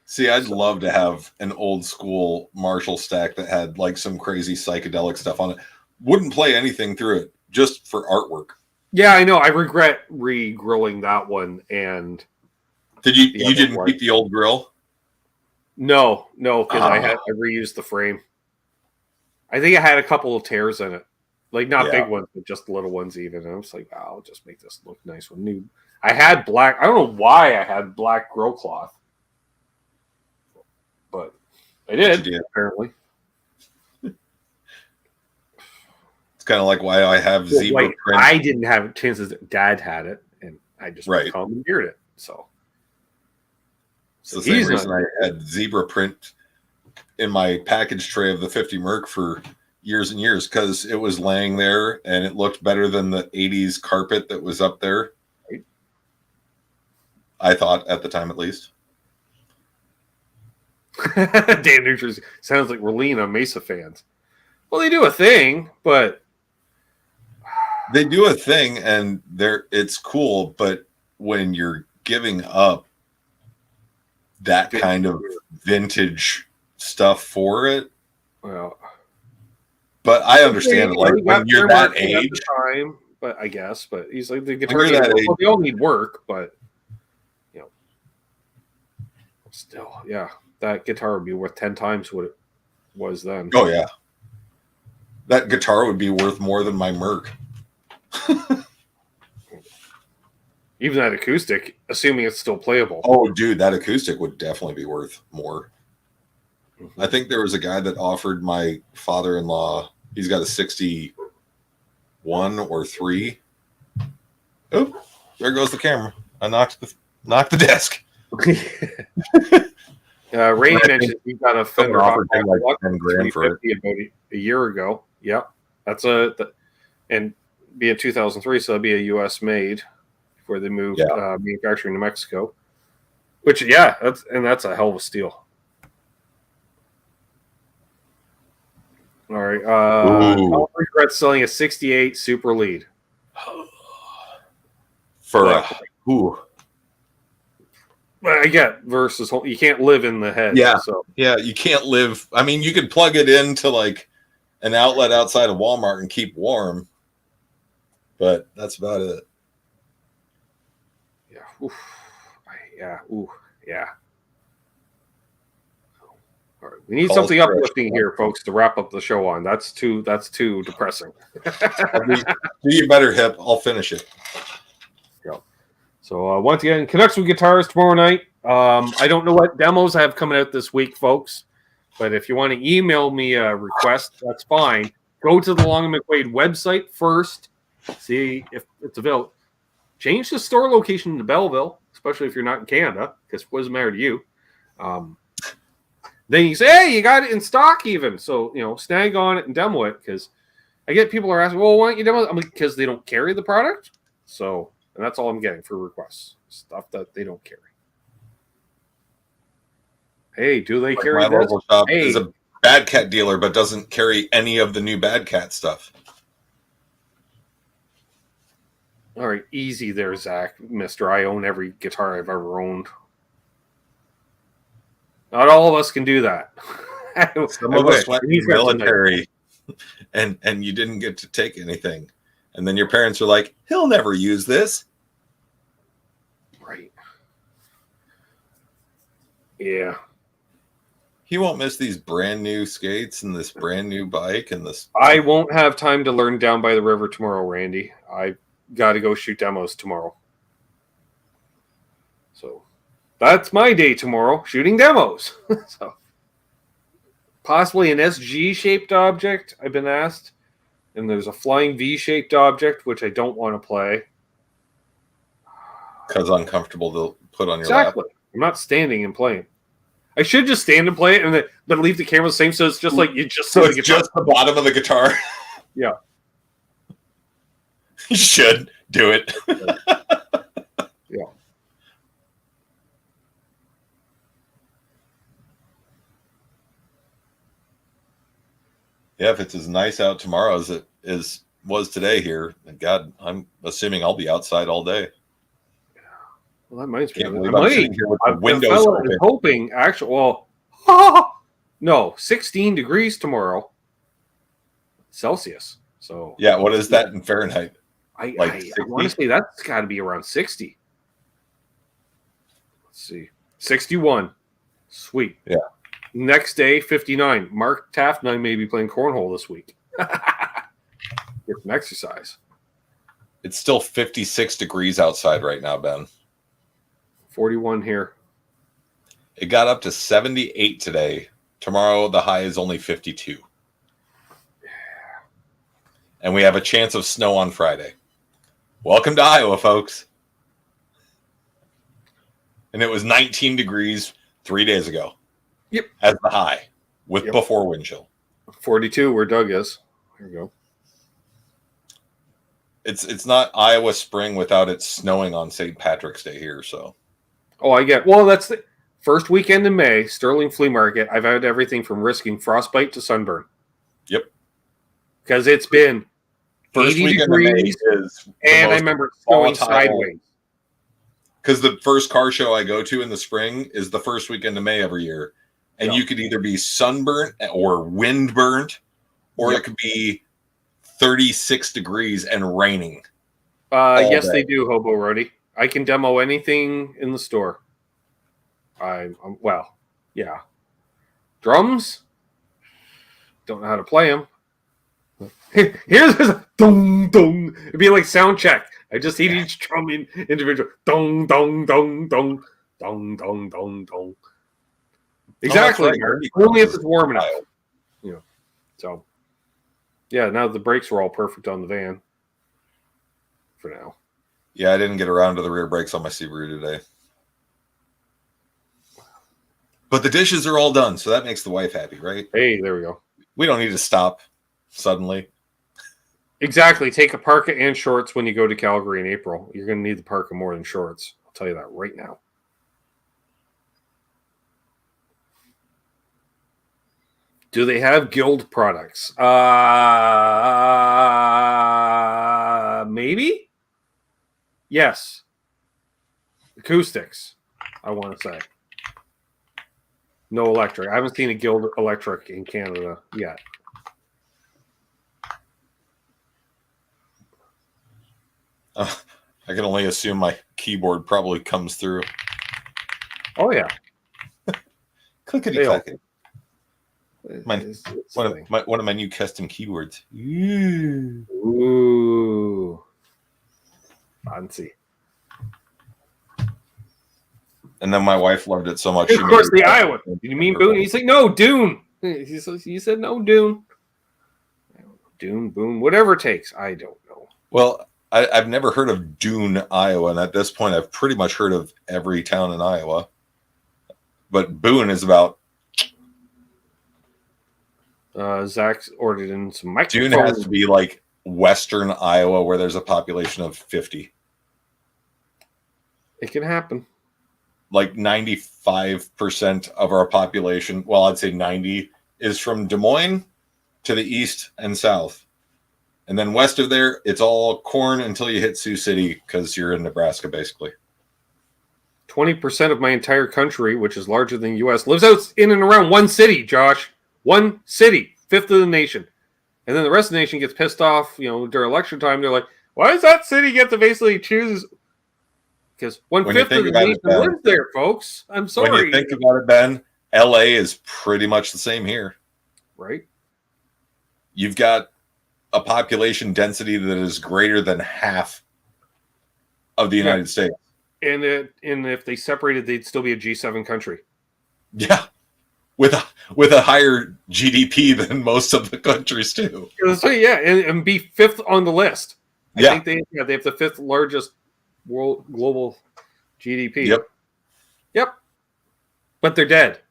See, I'd love to have an old school Marshall stack that had like some crazy psychedelic stuff on it. Wouldn't play anything through it, just for artwork. Yeah, I know. I regret re-grilling that one. And did you didn't keep the old grill? No, because I reused the frame. I think I had a couple of tears in it, like not big ones, but just little ones even. And I was like, I'll just make this look nice with new. I had black. I don't know why I had black grill cloth. But I did, apparently. It's kind of like why I have zebra print. I didn't have chances. Dad had it, and I just commandeered it. So it's the same reason I had zebra print in my package tray of the 50 Merc for years and years, because it was laying there and it looked better than the 80s carpet that was up there. Right. I thought at the time, at least. Dan New Jersey sounds like we're leaning on Mesa fans. Well, they do a thing, but they do a thing, and it's cool. But when you're giving up that kind of vintage stuff for it, well, but I understand it. Like when you're that age, time, but I guess. But he's like the guitar. They all need work, but still, yeah. That guitar would be worth 10 times what it was then. Oh, yeah. That guitar would be worth more than my Merc. Even that acoustic, assuming it's still playable. Oh, dude, that acoustic would definitely be worth more. Mm-hmm. I think there was a guy that offered my father-in-law, he's got a 61 or 3. Oh, there goes the camera. I knocked the desk. Ray mentioned we got a Fender offered like $10,000 for it about a year ago. Yep, that's and be a 2003, so that'd be a U.S. made before they moved manufacturing to Mexico. Which, that's a hell of a steal. All right, I don't regret selling a '68 Super Lead for Well, I get versus you can't live in the head. Yeah. So. Yeah, you can't live. I mean, you could plug it into like an outlet outside of Walmart and keep warm, but that's about it. Yeah. Oof. Yeah. Ooh. Yeah. All right. We need something uplifting here, folks, to wrap up the show on. That's too depressing. Do you better, Hip. I'll finish it. So once again, Canucks with Guitars tomorrow night. I don't know what demos I have coming out this week, folks. But if you want to email me a request, that's fine. Go to the Long and McQuaid website first. See if it's available. Change the store location to Belleville, especially if you're not in Canada, because what does it matter to you? Then you say, hey, you got it in stock even. So, snag on it and demo it, because I get people are asking, well, why don't you demo? I'm like, because they don't carry the product. So, and that's all I'm getting for requests. Stuff that they don't carry. Hey, do they carry my this? local shop Hey, is a Bad Cat dealer, but doesn't carry any of the new Bad Cat stuff. all right, easy there, Zach, mister. I own every guitar I've ever owned. Not all of us can do that. Some of us went in the military and you didn't get to take anything. And then your parents are like, he'll never use this. Right. Yeah. He won't miss these brand new skates and this brand new bike and this. I won't have time to learn down by the river tomorrow, Randy. I got to go shoot demos tomorrow. So that's my day tomorrow, shooting demos. So possibly an SG-shaped object, I've been asked. And there's a flying V-shaped object, which I don't want to play. Because uncomfortable to put on your Exactly. lap. I'm not standing and playing. I should just stand and play it and then leave the camera the same, so it's just like you just so it's just the bottom of the guitar. Yeah. You should do it. Yeah. Yeah, if it's as nice out tomorrow as it was today here, God, I'm assuming I'll be outside all day. Well, that reminds me. I'm windows open. Is hoping actually. Well, no, 16 degrees tomorrow, Celsius. So yeah, what is that in Fahrenheit? I want to say that's got to be around 60. Let's see, 61. Sweet. Yeah. Next day, 59. Mark Taft and I may be playing cornhole this week. Get some exercise. It's still 56 degrees outside right now, Ben. 41 here. It got up to 78 today. Tomorrow, the high is only 52. And we have a chance of snow on Friday. Welcome to Iowa, folks. And it was 19 degrees 3 days ago. Yep. As the high, with before wind chill. 42 where Doug is. There you go. It's not Iowa spring without it snowing on St. Patrick's Day here, so. Oh, I get. Well, that's the first weekend in May, Sterling Flea Market. I've had everything from risking frostbite to sunburn. Yep. Because it's been first 80 weekend degrees, of May is and I remember snowing sideways. Because the first car show I go to in the spring is the first weekend of May every year. And you could either be sunburnt or windburnt, or it could be 36 degrees and raining. Yes, they do, Hobo Roadie. I can demo anything in the store. Well, yeah. Drums? Don't know how to play them. Here's a dong dong. It'd be like sound check. I just hit each drum in individual. Dong dong dong dong dong dong dong dong. Exactly. Right. Only if it's warm enough. Yeah. So, yeah, now the brakes were all perfect on the van. For now. Yeah, I didn't get around to the rear brakes on my Subaru today. But the dishes are all done, so that makes the wife happy, right? Hey, there we go. We don't need to stop suddenly. Exactly. Take a parka and shorts when you go to Calgary in April. You're going to need the parka more than shorts. I'll tell you that right now. Do they have Guild products? Maybe? Yes. Acoustics, I want to say. No electric. I haven't seen a Guild electric in Canada yet. I can only assume my keyboard probably comes through. Oh, yeah. Clickety-clackety. One of my new custom keyboards. Ooh. Fancy. And then my wife loved it so much. Of course, the Iowa. Did you mean Boone? He's like, no, Dune. He said, no, Dune. Dune, Boone, whatever it takes. I don't know. Well, I've never heard of Dune, Iowa. And at this point, I've pretty much heard of every town in Iowa. But Boone is about Zach ordered in some June microphones. has to be like western Iowa, where there's a population of 50. It can happen. Like 95% of our population, well, I'd say 90, is from Des Moines to the east and south. And then west of there, it's all corn until you hit Sioux City, because you're in Nebraska, basically. 20% of my entire country, which is larger than the U.S., lives out in and around one city, Josh. One city, fifth of the nation. And then the rest of the nation gets pissed off, during election time. They're like, why does that city get to basically choose? Because one-fifth of the nation lives there, folks. I'm sorry. When you think about it, Ben, L.A. is pretty much the same here. Right. You've got a population density that is greater than half of the United States. And if they separated, they'd still be a G7 country. Yeah. With a higher GDP than most of the countries too. So and be fifth on the list. I think they have the fifth largest global GDP. Yep. But they're dead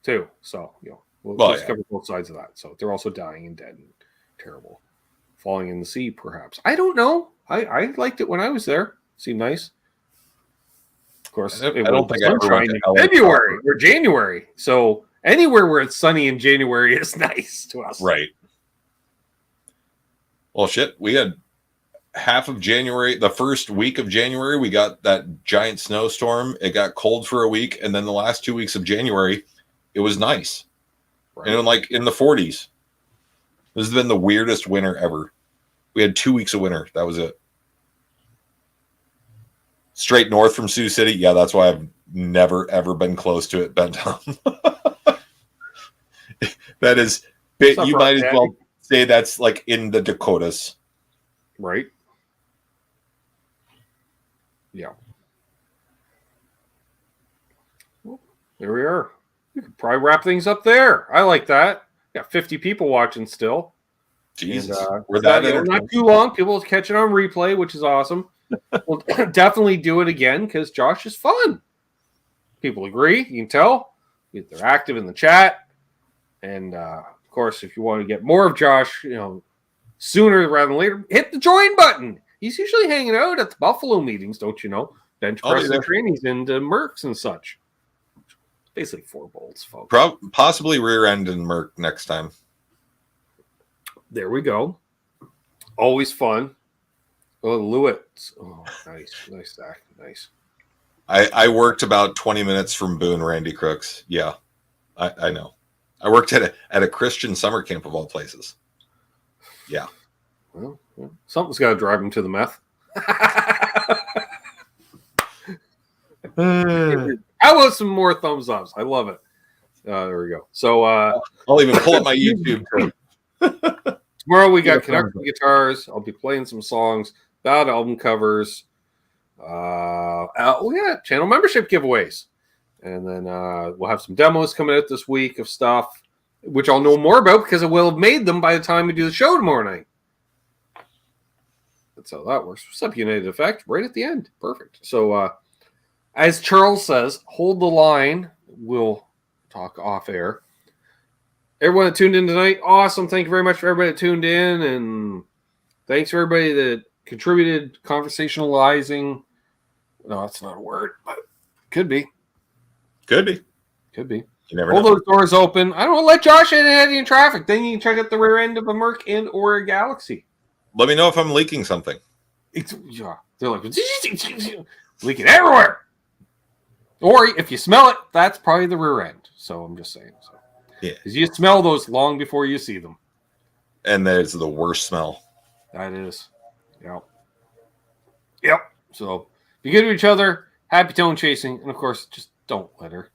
too. So we'll just cover both sides of that. So they're also dying and dead and terrible, falling in the sea. Perhaps I don't know. I liked it when I was there. Seemed nice. Of course, I don't think sunshine in February or January. So anywhere where it's sunny in January is nice to us. Right. Well, shit. We had half of January, the first week of January, we got that giant snowstorm. It got cold for a week. And then the last 2 weeks of January, it was nice. Right. And like in the 40s. This has been the weirdest winter ever. We had 2 weeks of winter. That was it. Straight north from Sioux City. Yeah, that's why I've never, ever been close to it, Benton. That is, you might as well say that's like in the Dakotas. Right. Yeah. Well, there we are. We could probably wrap things up there. I like that. Got 50 people watching still. Jesus. And, we're not too long. People will catch it on replay, which is awesome. We'll definitely do it again because Josh is fun. People agree. You can tell. They're active in the chat. And, of course, if you want to get more of Josh, sooner rather than later, hit the join button. He's usually hanging out at the Buffalo meetings, don't you know? Bench press and trainings and Mercs and such. Basically 4 bolts, folks. Possibly rear end and Merc next time. There we go. Always fun. Oh, Lewitt. Oh, nice. Nice, Zach. Nice. I worked about 20 minutes from Boone, Randy Crooks. Yeah, I know. I worked at a Christian summer camp of all places. Yeah. Well, something's got to drive him to the meth. How about some more thumbs ups? I love it. There we go. So I'll even pull up my YouTube. Tomorrow we got Conductor Guitars. I'll be playing some songs about album covers. Channel membership giveaways. And then we'll have some demos coming out this week of stuff, which I'll know more about because I will have made them by the time we do the show tomorrow night. That's how that works. What's up, United Effect? Right at the end. Perfect. So, as Charles says, hold the line. We'll talk off air. Everyone that tuned in tonight, awesome. Thank you very much for everybody that tuned in. And thanks for everybody that contributed conversationalizing. No, that's not a word, but could be. Could be. You never know. Hold those doors open. I don't know. Let Josh in ahead in traffic. Then you can check out the rear end of a Merc and or a Galaxy. Let me know if I'm leaking something. They're like, leaking everywhere. Or if you smell it, that's probably the rear end. So I'm just saying. So. Yeah. Because you smell those long before you see them. And there's the worst smell. That is. Yep. So be good to each other. Happy tone chasing. And of course, just don't litter.